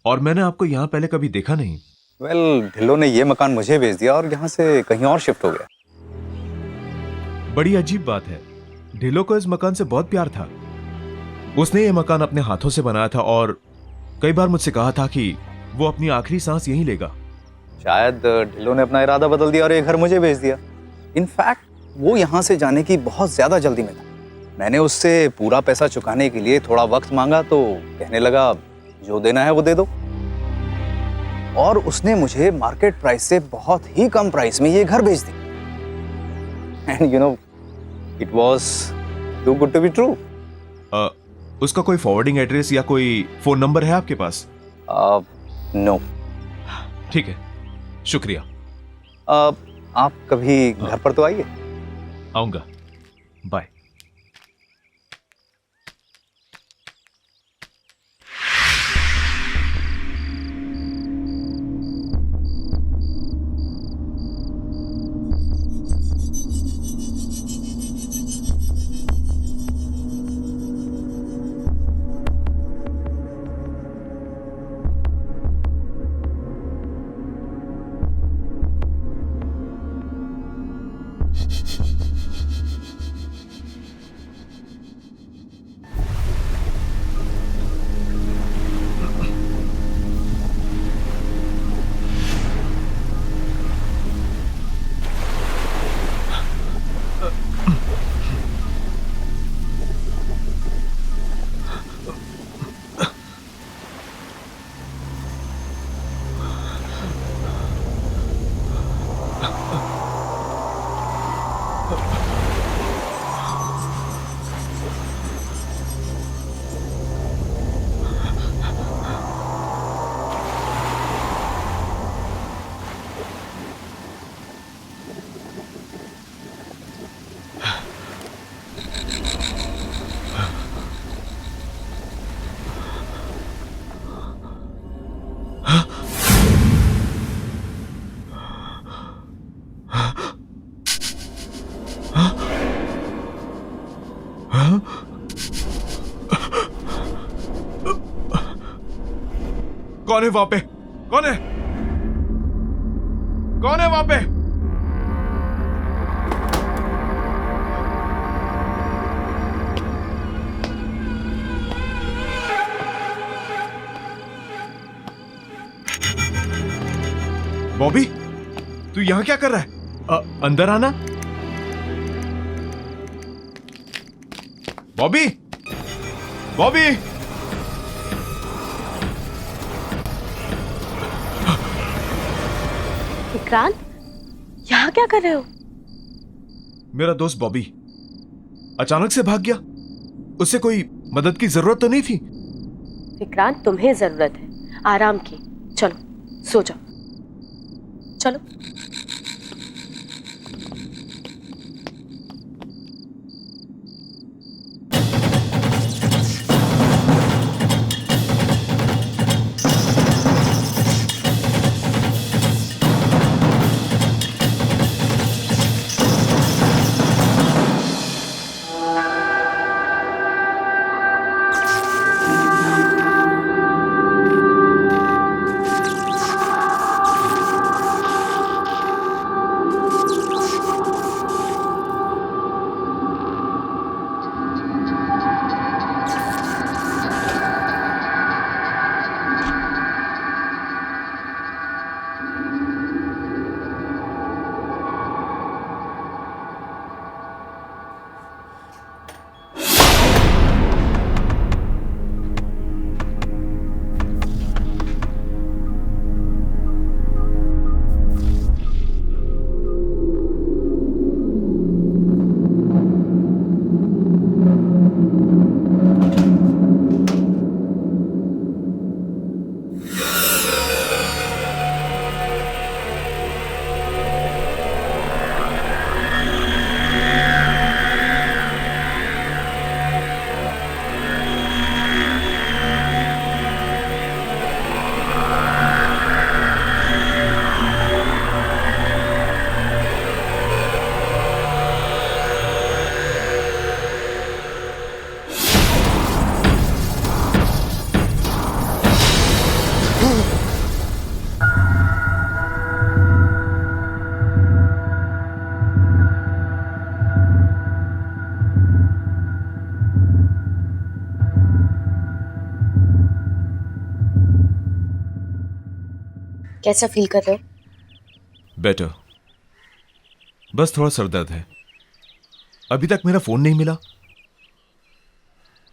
और मैंने आपको यहां पहले कभी देखा नहीं। वेल, ढिल्लो ने ये मकान मुझे भेज दिया और यहाँ से कहीं और शिफ्ट हो गया। बड़ी अजीब बात है, ढिल्लो को इस मकान से बहुत प्यार था। उसने ये मकान अपने हाथों से बनाया था और कई बार मुझसे कहा था कि वो अपनी आखिरी सांस यहीं लेगा। शायद ढिल्लो ने अपना इरादा बदल दिया और ये घर मुझे भेज दिया। इनफैक्ट वो यहाँ से जाने की बहुत ज्यादा जल्दी में था। मैंने उससे पूरा पैसा चुकाने के लिए थोड़ा वक्त मांगा तो कहने लगा जो देना है वो दे दो। और उसने मुझे मार्केट प्राइस से बहुत ही कम प्राइस में ये घर बेच दिया। And you know, it was too good to be true. उसका कोई फॉरवर्डिंग एड्रेस या कोई फोन नंबर है आपके पास? नो। ठीक है, शुक्रिया। आप कभी घर पर तो आइए। आऊंगा, बाय। कौन है वहां पे? कौन है? कौन है वहां पे? बॉबी, तू यहां क्या कर रहा है? अंदर आना। बॉबी, बॉबी, विक्रांत, यहाँ क्या कर रहे हो? मेरा दोस्त बॉबी अचानक से भाग गया। उससे कोई मदद की जरूरत तो नहीं थी। विक्रांत, तुम्हें जरूरत है आराम की। चलो सो जाओ, चलो। कैसा फील कर रहे हो? बेटर। बस थोड़ा सर दर्द है। अभी तक मेरा फोन नहीं मिला।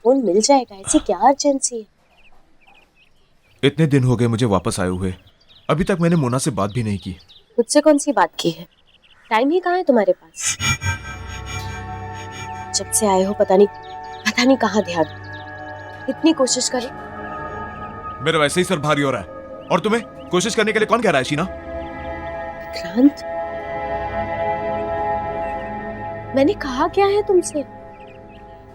फोन मिल जाएगा, ऐसी क्या अर्जेंसी है? इतने दिन हो गए मुझे वापस आए हुए, अभी तक मैंने मोना से बात भी नहीं की। मुझसे कौन सी बात की है? टाइम ही कहाँ है तुम्हारे पास? जब से आए हो पता नहीं कहाँ ध्यान। इतनी कोशिश करें। मेरा वैसे ही सर भारी हो रहा है, और तुम्हें कोशिश करने के लिए कौन कह रहा है शीना? क्रांत, मैंने कहा क्या है तुमसे?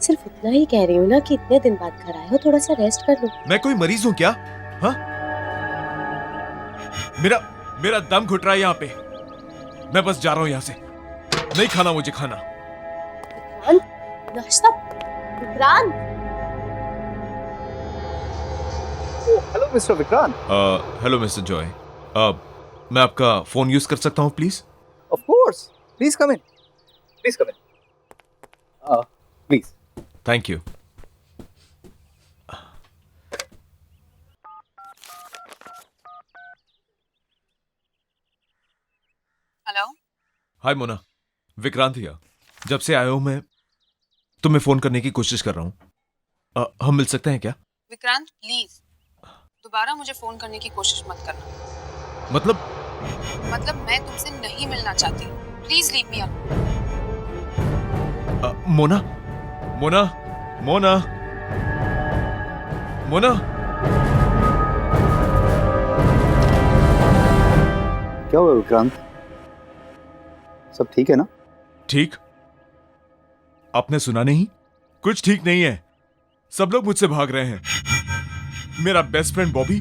सिर्फ इतना ही कह रही हूँ ना कि इतने दिन बाद घर आए हो, थोड़ा सा रेस्ट कर लो। मैं कोई मरीज हूँ क्या? हाँ? मेरा दम घुट रहा है यहाँ पे। मैं बस जा रहा हूँ यहाँ से। नहीं खाना मुझे खाना। नाश्ता? Vikrant? Hello mister Vikrant. Hello mister Joy. मैं आपका फोन यूज कर सकता हूँ please? Of course, please come in, please come in, please. Thank you. Hello. Hi Mona, Vikrant here. जब से आया हूं मैं तुम्हें फोन करने की कोशिश कर रहा हूं। हम मिल सकते हैं क्या? विक्रांत प्लीज दोबारा मुझे फोन करने की कोशिश मत करना। मतलब मैं तुमसे नहीं मिलना चाहती। Please leave me Mona Mona Mona Mona. क्या हुआ विक्रांत? सब ठीक है ना? ठीक? आपने सुना नहीं? कुछ ठीक नहीं है। सब लोग मुझसे भाग रहे हैं। मेरा बेस्ट फ्रेंड बॉबी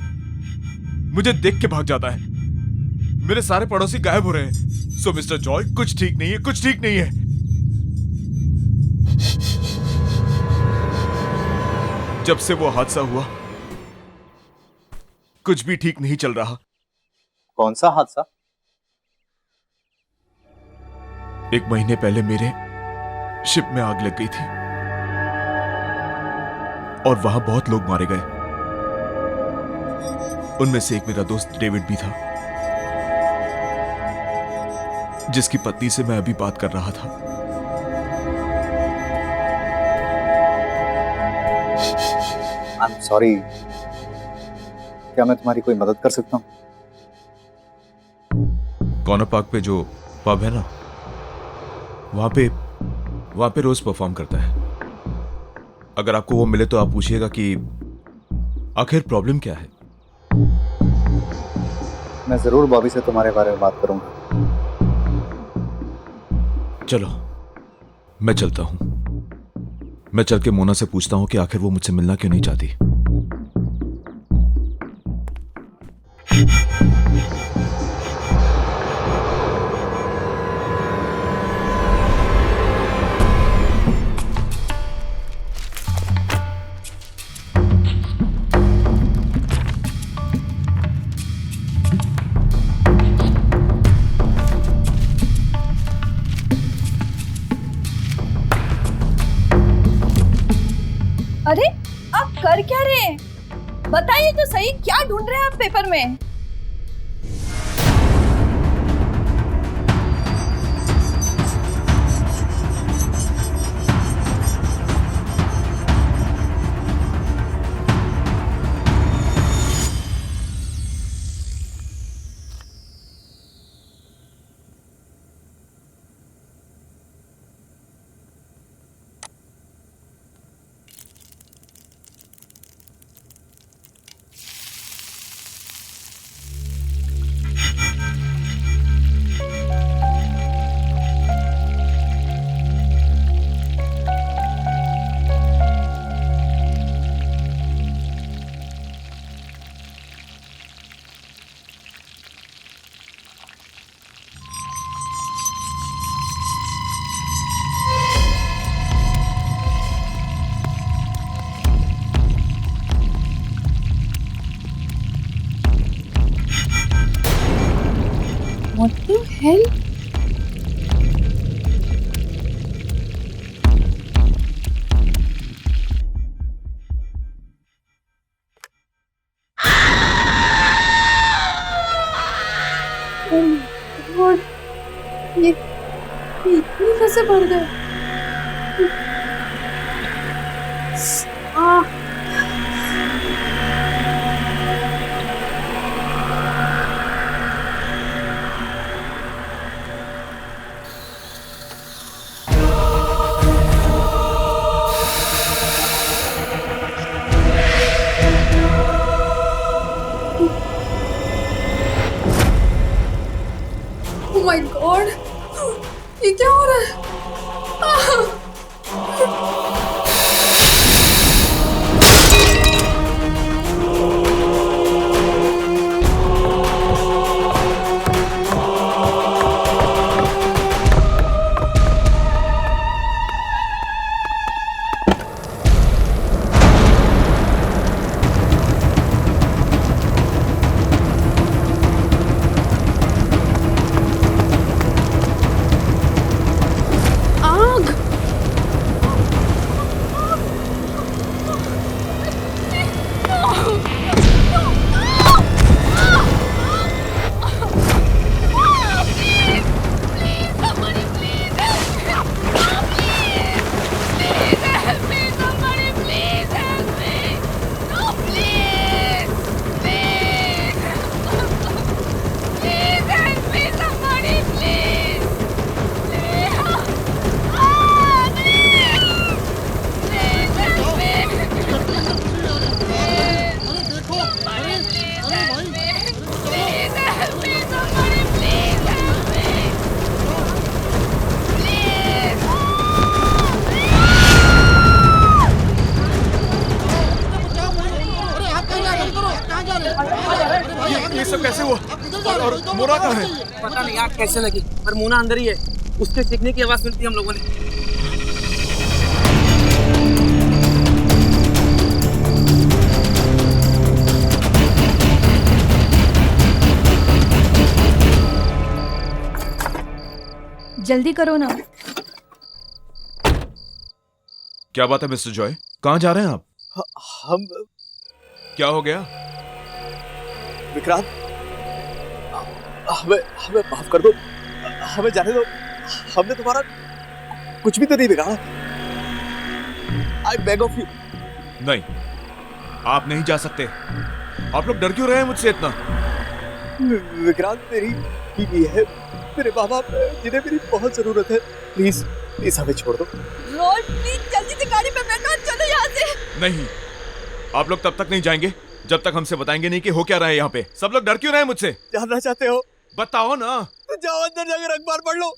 मुझे देख के भाग जाता है। मेरे सारे पड़ोसी गायब हो रहे हैं। सो मिस्टर जॉय, कुछ ठीक नहीं है, कुछ ठीक नहीं है। जब से वो हादसा हुआ कुछ भी ठीक नहीं चल रहा। कौन सा हादसा? 1 महीने पहले मेरे शिप में आग लग गई थी और वहां बहुत लोग मारे गए। उनमें से एक मेरा दोस्त डेविड भी था, जिसकी पत्नी से मैं अभी बात कर रहा था। I am sorry. क्या मैं तुम्हारी कोई मदद कर सकता हूँ? कॉर्नर पार्क पे जो पब है ना, वहां पे रोज परफॉर्म करता है। अगर आपको वो मिले तो आप पूछिएगा कि आखिर प्रॉब्लम क्या है। मैं जरूर बॉबी से तुम्हारे बारे में बात करूंगा। चलो मैं चलता हूं। मैं चल के मोना से पूछता हूं कि आखिर वो मुझसे मिलना क्यों नहीं चाहती। अरे आप कर क्या रहे हैं? बताइए तो सही, क्या ढूंढ रहे हैं आप पेपर में? What the hell? गॉड, ये इतनी कैसे बढ़ गए? Oh my God, ये क्या हो रहा है? ये सब कैसे हुआ? और मोना कहाँ है? पता नहीं आग कैसे लगी, पर मोना अंदर ही है। उसके चीखने की आवाज सुनी थी हम लोगों ने। जल्दी करो ना। क्या बात है मिस्टर जॉय, कहाँ जा रहे हैं आप? हम क्या हो गया? विक्रांत, हमें हमें माफ कर दो, हमें जाने दो। हमने तुम्हारा कुछ भी तो नहीं बिगाड़ा। I beg of you। नहीं, आप नहीं जा सकते। आप लोग डर क्यों रहे हैं मुझसे इतना? विक्रांत, मेरी बीवी है, मेरे माँ बाप जिन्हें मेरी बहुत जरूरत है। प्लीज प्लीज हमें छोड़ दो। रोड प्लीज जल्दी से गाड़ी पे बैठो, चलो यहाँ से। नहीं, आप लोग तब तक नहीं जाएंगे जब तक हमसे बताएंगे नहीं कि हो क्या रहा है यहाँ पे। सब लोग डर क्यों रहे हैं मुझसे? जानना चाहते हो? बताओ ना। तो जाओ अंदर जाकर अखबार पढ़ लो।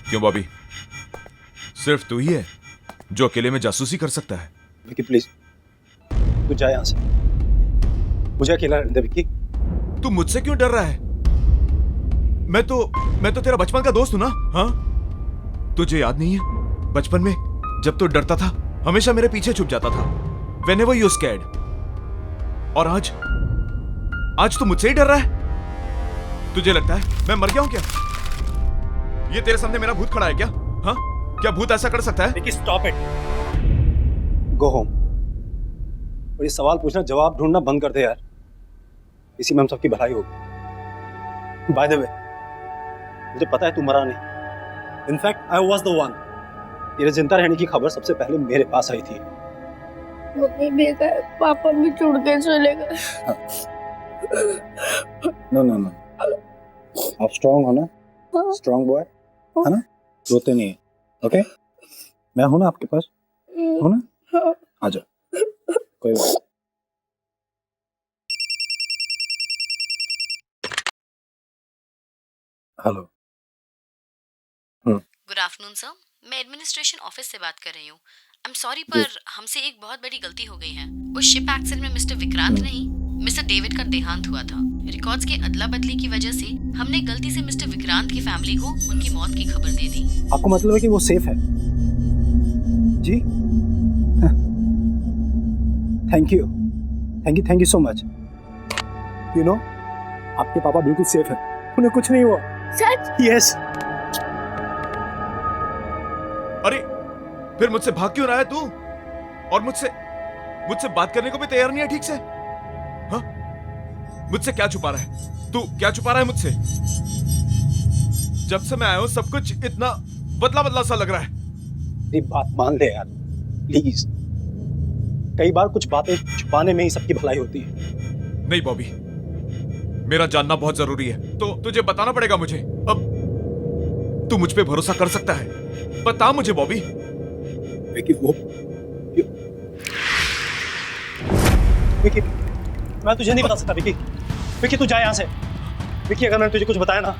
क्यों बॉबी, सिर्फ तू ही है जो अकेले में जासूसी कर सकता है? विकी प्लीज, तू जा यहाँ से, मुझे अकेला रहने दे। विकी, तू मुझसे क्यों डर रहा है? मैं तो तेरा बचपन का दोस्त हूं ना। हाँ, तुझे याद नहीं है बचपन में जब तू डरता था हमेशा मेरे पीछे छुप जाता था, whenever you scared। और आज तू मुझसे ही डर रहा है? तुझे लगता है मैं मर गया हूं क्या? ये तेरे सामने मेरा भूत खड़ा है क्या? हाँ, क्या भूत ऐसा कर सकता है? Stop it, go home. और ये सवाल पूछना जवाब ढूंढना बंद कर दे यार, इसी में हम सबकी भलाई होगी। बाय द वे, मुझे पता है तू मरा नहीं। In fact I was the one. तेरे जिंदा रहने की खबर सबसे पहले मेरे पास आई थी। मम्मी बेकार, पापा भी छोड़ के चले गए। नो नो नो, आप स्ट्रांग हो ना, स्ट्रांग बॉय है ना, रोते नहीं है, ओके? मैं हूं ना आपके पास, हो ना? आ जाओ, कोई बात नहीं। हेलो। गुड आफ्टरनून सर, मैं एडमिनिस्ट्रेशन ऑफिस से बात कर रही हूँ। आई एम सॉरी पर हमसे एक बहुत बड़ी गलती हो गई है। उस शिप एक्सीडेंट में मिस्टर विक्रांत नहीं, मिस्टर डेविड का देहांत हुआ था। रिकॉर्ड्स के अदला बदली की वजह से हमने गलती से मिस्टर विक्रांत की फैमिली को उनकी मौत की खबर दे दी। आपको मतलब है कि वो सेफ है? जी, thank you, thank you so much. You know, आपके पापा बिल्कुल सेफ है, उन्हें कुछ नहीं हुआ। सच? यस। अरे फिर मुझसे भाग क्यों रहा है तू? और मुझसे बात करने को भी तैयार नहीं है ठीक से? हाँ? मुझसे क्या छुपा रहा है तू? क्या छुपा रहा है मुझसे? जब से मैं आया हूं सब कुछ इतना बदला बदला सा लग रहा है। मेरी बात मान ले यार, प्लीज। कई बार कुछ बातें छुपाने में ही सबकी भलाई होती है। नहीं बॉबी, मेरा जानना बहुत जरूरी है, तो तुझे बताना पड़ेगा मुझे। अब तू मुझ पे भरोसा कर सकता है, बता मुझे बॉबी। विकी, विकी, मैं तुझे नहीं बता सकता विकी। विकी तू जा यहाँ से। विकी अगर मैंने तुझे कुछ बताया ना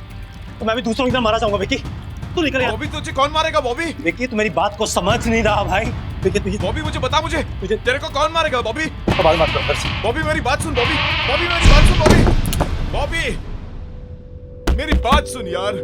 तो मैं भी दूसरों की तरह मारा जाऊंगा। विकी तू निकल यहाँ। बॉबी तुझे कौन मारेगा बॉबी? विकी तू मेरी बात को समझ नहीं रहा भाई। विकी तुझे बॉबी मुझे बता, मुझे तेरे को कौन मारेगा बॉबी? बात मत कर। बॉबी मेरी बात सुन बॉबी, बॉबी मेरी बात सुन बॉबी, बॉबी मेरी बात सुन यार।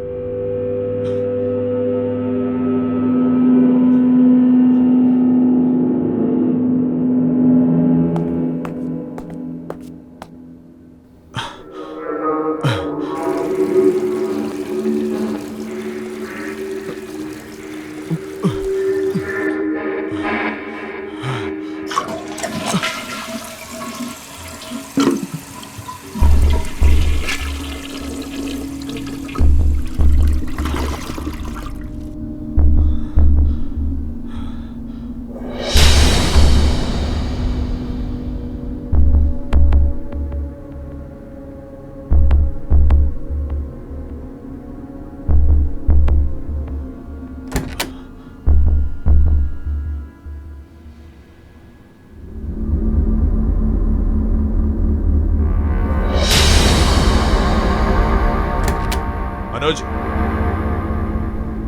अनुज,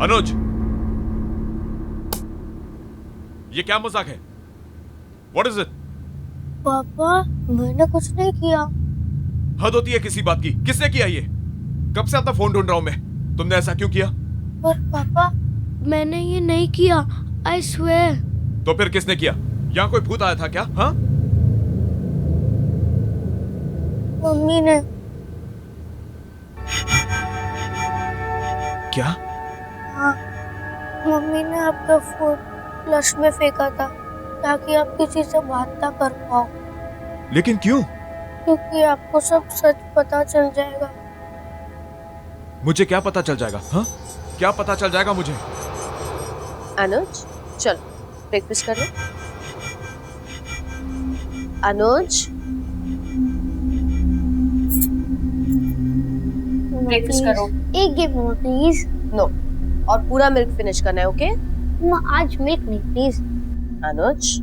अनुज, ये क्या मजाक है? What is it? पापा मैंने कुछ नहीं किया। हद होती है किसी बात की। किसने किया ये? कब से आपका फोन ढूंढ रहा हूं मैं। तुमने ऐसा क्यों किया? पर पापा मैंने ये नहीं किया, I swear। तो फिर किसने किया? यहाँ कोई भूत आया था क्या? हाँ? मम्मी ने। क्या? हाँ, मम्मी ने आपका फोन फ्लश में फेंका था ताकि आप किसी से बात ना कर पाओ। लेकिन क्यों? क्योंकि आपको सब सच पता चल जाएगा। मुझे क्या पता चल जाएगा? हाँ? क्या पता चल जाएगा मुझे? अनुज चल ब्रेकफास्ट कर लो। अनुज ब्रेकफास्ट करो। एक गिव मोर प्लीज। नो, और पूरा मिल्क फिनिश करना है। ओके? आज मिल्क नहीं प्लीज। Anuj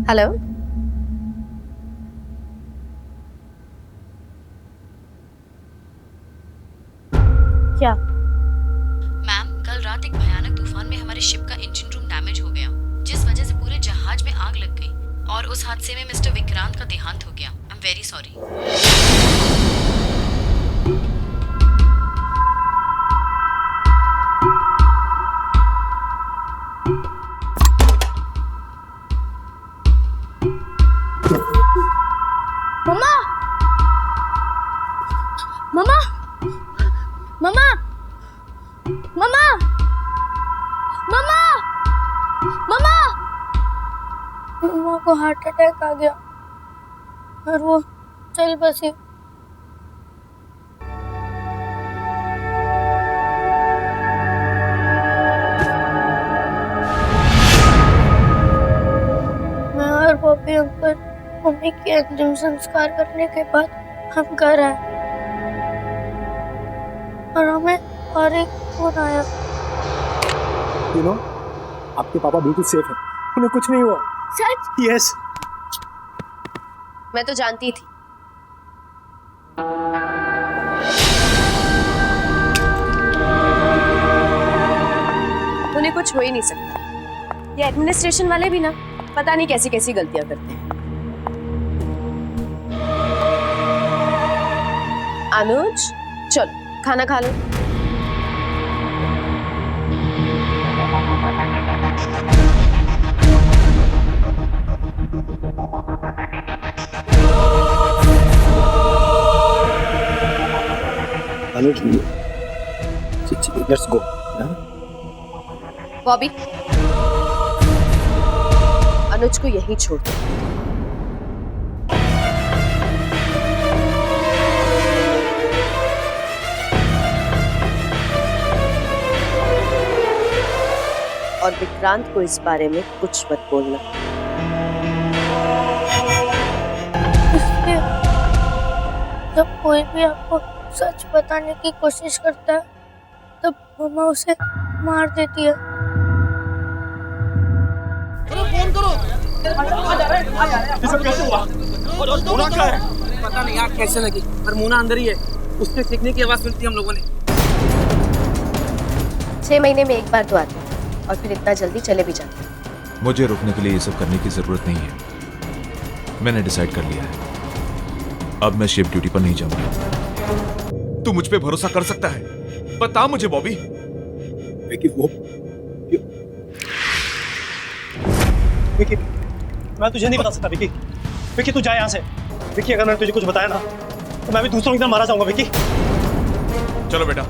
hello. क्या? मैम, कल रात एक भयानक तूफान में हमारे शिप का इंजन रूम डैमेज हो गया, जिस वजह से पूरे जहाज में आग लग गई और उस हादसे में मिस्टर विक्रांत का देहांत हो गया। I am very sorry. मम्मा, मम्मा, मम्मा मम्मा मम्मा मम्मा मम्मा को हार्ट अटैक आ गया और वो चल बसी। मैं और बॉबी अंकल मम्मी के अंतिम संस्कार करने के बाद हम घर आए और हमें और एक फोन आया। आपके पापा बिल्कुल सेफ है, उन्हें कुछ नहीं हुआ। सच? यस। मैं तो जानती थी। उन्हें कुछ हो ही नहीं सकता। ये एडमिनिस्ट्रेशन वाले भी ना पता नहीं कैसी कैसी गलतियां करते हैं। अनुज चलो खाना खा लो। अनुज लेट्स गो। बॉबी अनुज को यहीं छोड़ दो। और विक्रांत को इस बारे में कुछ मत बोलना। इसलिए जब कोई भी आपको सच बताने की कोशिश करता है तब मम्मा उसे मार देती है। फोन करो। ये सब कैसे हुआ? मोना कहाँ है? पता नहीं आग कैसे लगी, पर मोना अंदर ही है। उसके सीखने की आवाज सुनती हम लोगों ने। 6 महीने में एक बार तो आते और फिर इतना जल्दी चले भी जाते। मुझे रुकने के लिए ये सब करने की जरूरत नहीं है। मैंने डिसाइड कर लिया है, अब मैं शिफ्ट ड्यूटी पर नहीं जाऊंगा। तू मुझ पे भरोसा कर सकता है? बता मुझे बॉबी। विकी, मैं तुझे नहीं बता सकता विकी। विकी तू जा यहाँ से। विकी अगर मैंने तुझे कुछ बताया ना तो मैं भी दूसरों की तरह मारा जाऊंगा विकी। चलो बेटा,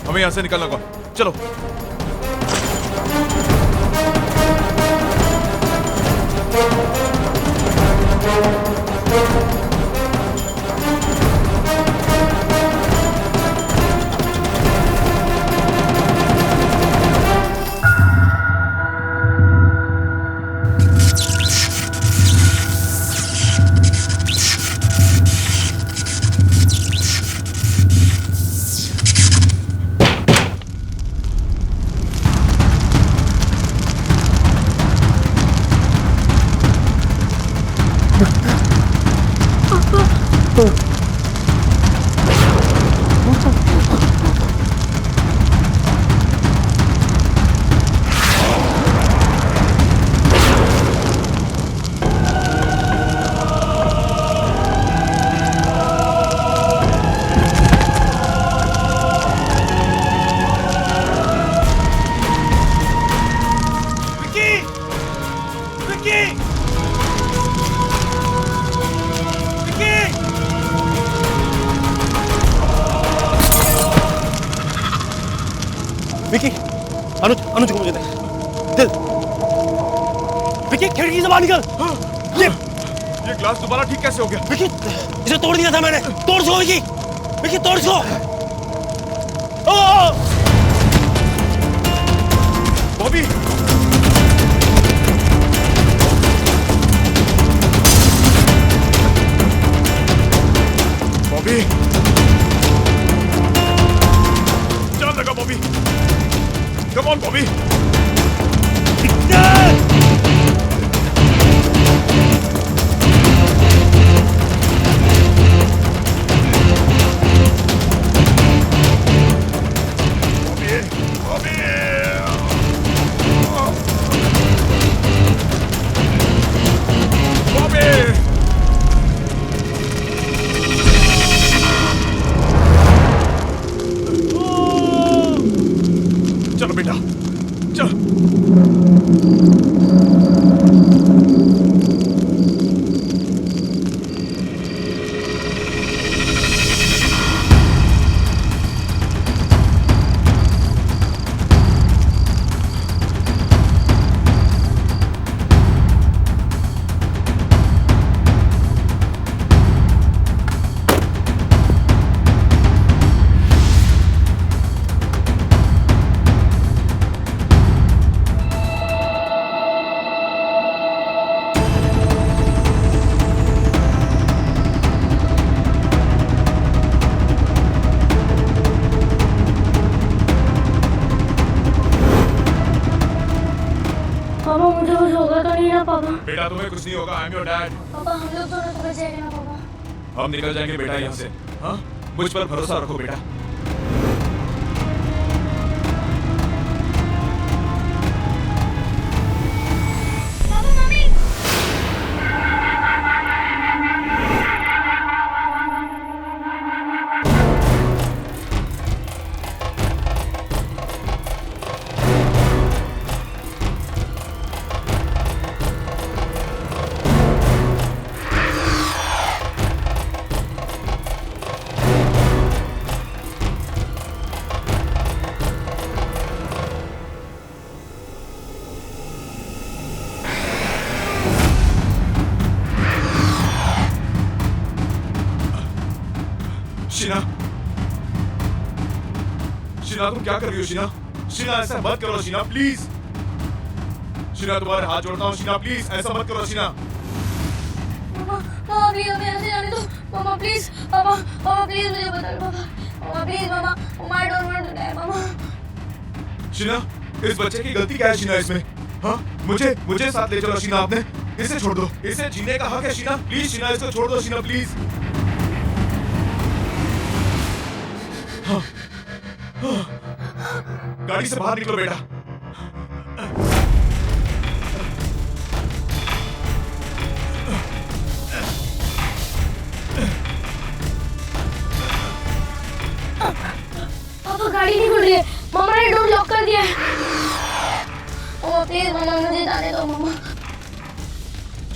हमें यहाँ से निकलना होगा। चलो। विकी, अनुज को मुझे दे। विकी खिड़की से बाहर निकल। ये ग्लास दोबारा ठीक कैसे हो गया? विकी इसे तोड़ दिया था मैंने। तोड़ सो विकी। विकी तोड़ सो। बॉबी बॉबी जान लगा बॉबी। Come on Bobby. चलो बेटा बेटा तुम्हें कुछ नहीं होगा, आई एम योर डैड। पापा हम लोग दोनों तो बच जाएंगे ना पापा। हम निकल जाएंगे बेटा यहाँ से। हाँ, मुझ पर भरोसा रखो बेटा। शीना, शीना तुम क्या कर रही हो शीना? शीना ऐसा मत करो शीना, प्लीज। शीना तुम्हारे हाथ जोड़ता हूँ शीना, प्लीज ऐसा मत करो शीना। पापा प्लीज हमें ऐसे जाने दो पापा, प्लीज पापा, पापा प्लीज मुझे बता दो पापा, पापा प्लीज पापा, my don't want to die पापा। शीना, इस बच्चे की गलती क्या है शीना इसमें? हाँ, मुझे साथ ले चलो शीना, आपने इसे छोड़ दो, इसे जीने का हक है शीना, प्लीज शीना इसको छोड़ दो शीना, प्लीज। हाँ, हाँ, गाड़ी से बाहर निकलो बेटा। पापा गाड़ी नहीं खुल रही है, मामा ने डोर लॉक कर दिया है। मामा प्लीज मामा मुझे जाने दो मामा।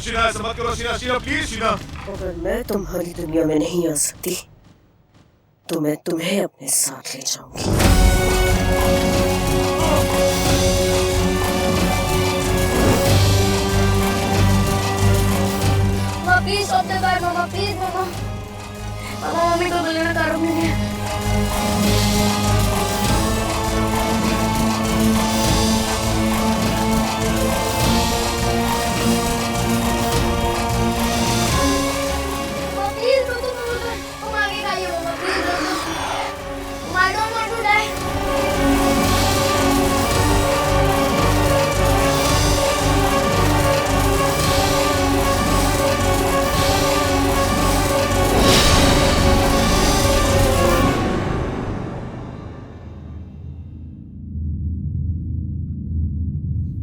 शीना ऐसा मत करो शीना, शीना प्लीज शीना। अगर मैं तुम्हारी दुनिया में नहीं आ सकती तो मैं तुम्हें अपने साथ ले जाऊंगी। मामा प्लीज स्टॉप द कार मामा, प्लीज मामा। मामा मम्मी को बुलाना कार में है।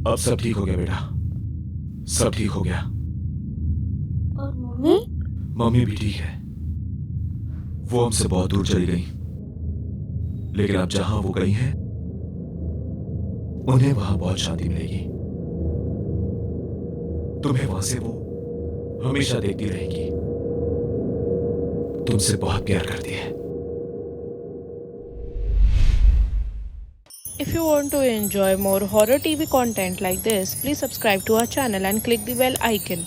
अब सब ठीक हो गया बेटा, सब ठीक हो गया। और मम्मी? मम्मी भी ठीक है। वो हमसे बहुत दूर चली गई, लेकिन अब जहां वो गई हैं, उन्हें वहां बहुत शांति मिलेगी। तुम्हें वहां से वो हमेशा देखती रहेगी। तुमसे बहुत प्यार करती है। If you want to enjoy more horror TV content like this, please subscribe to our channel and click the bell icon.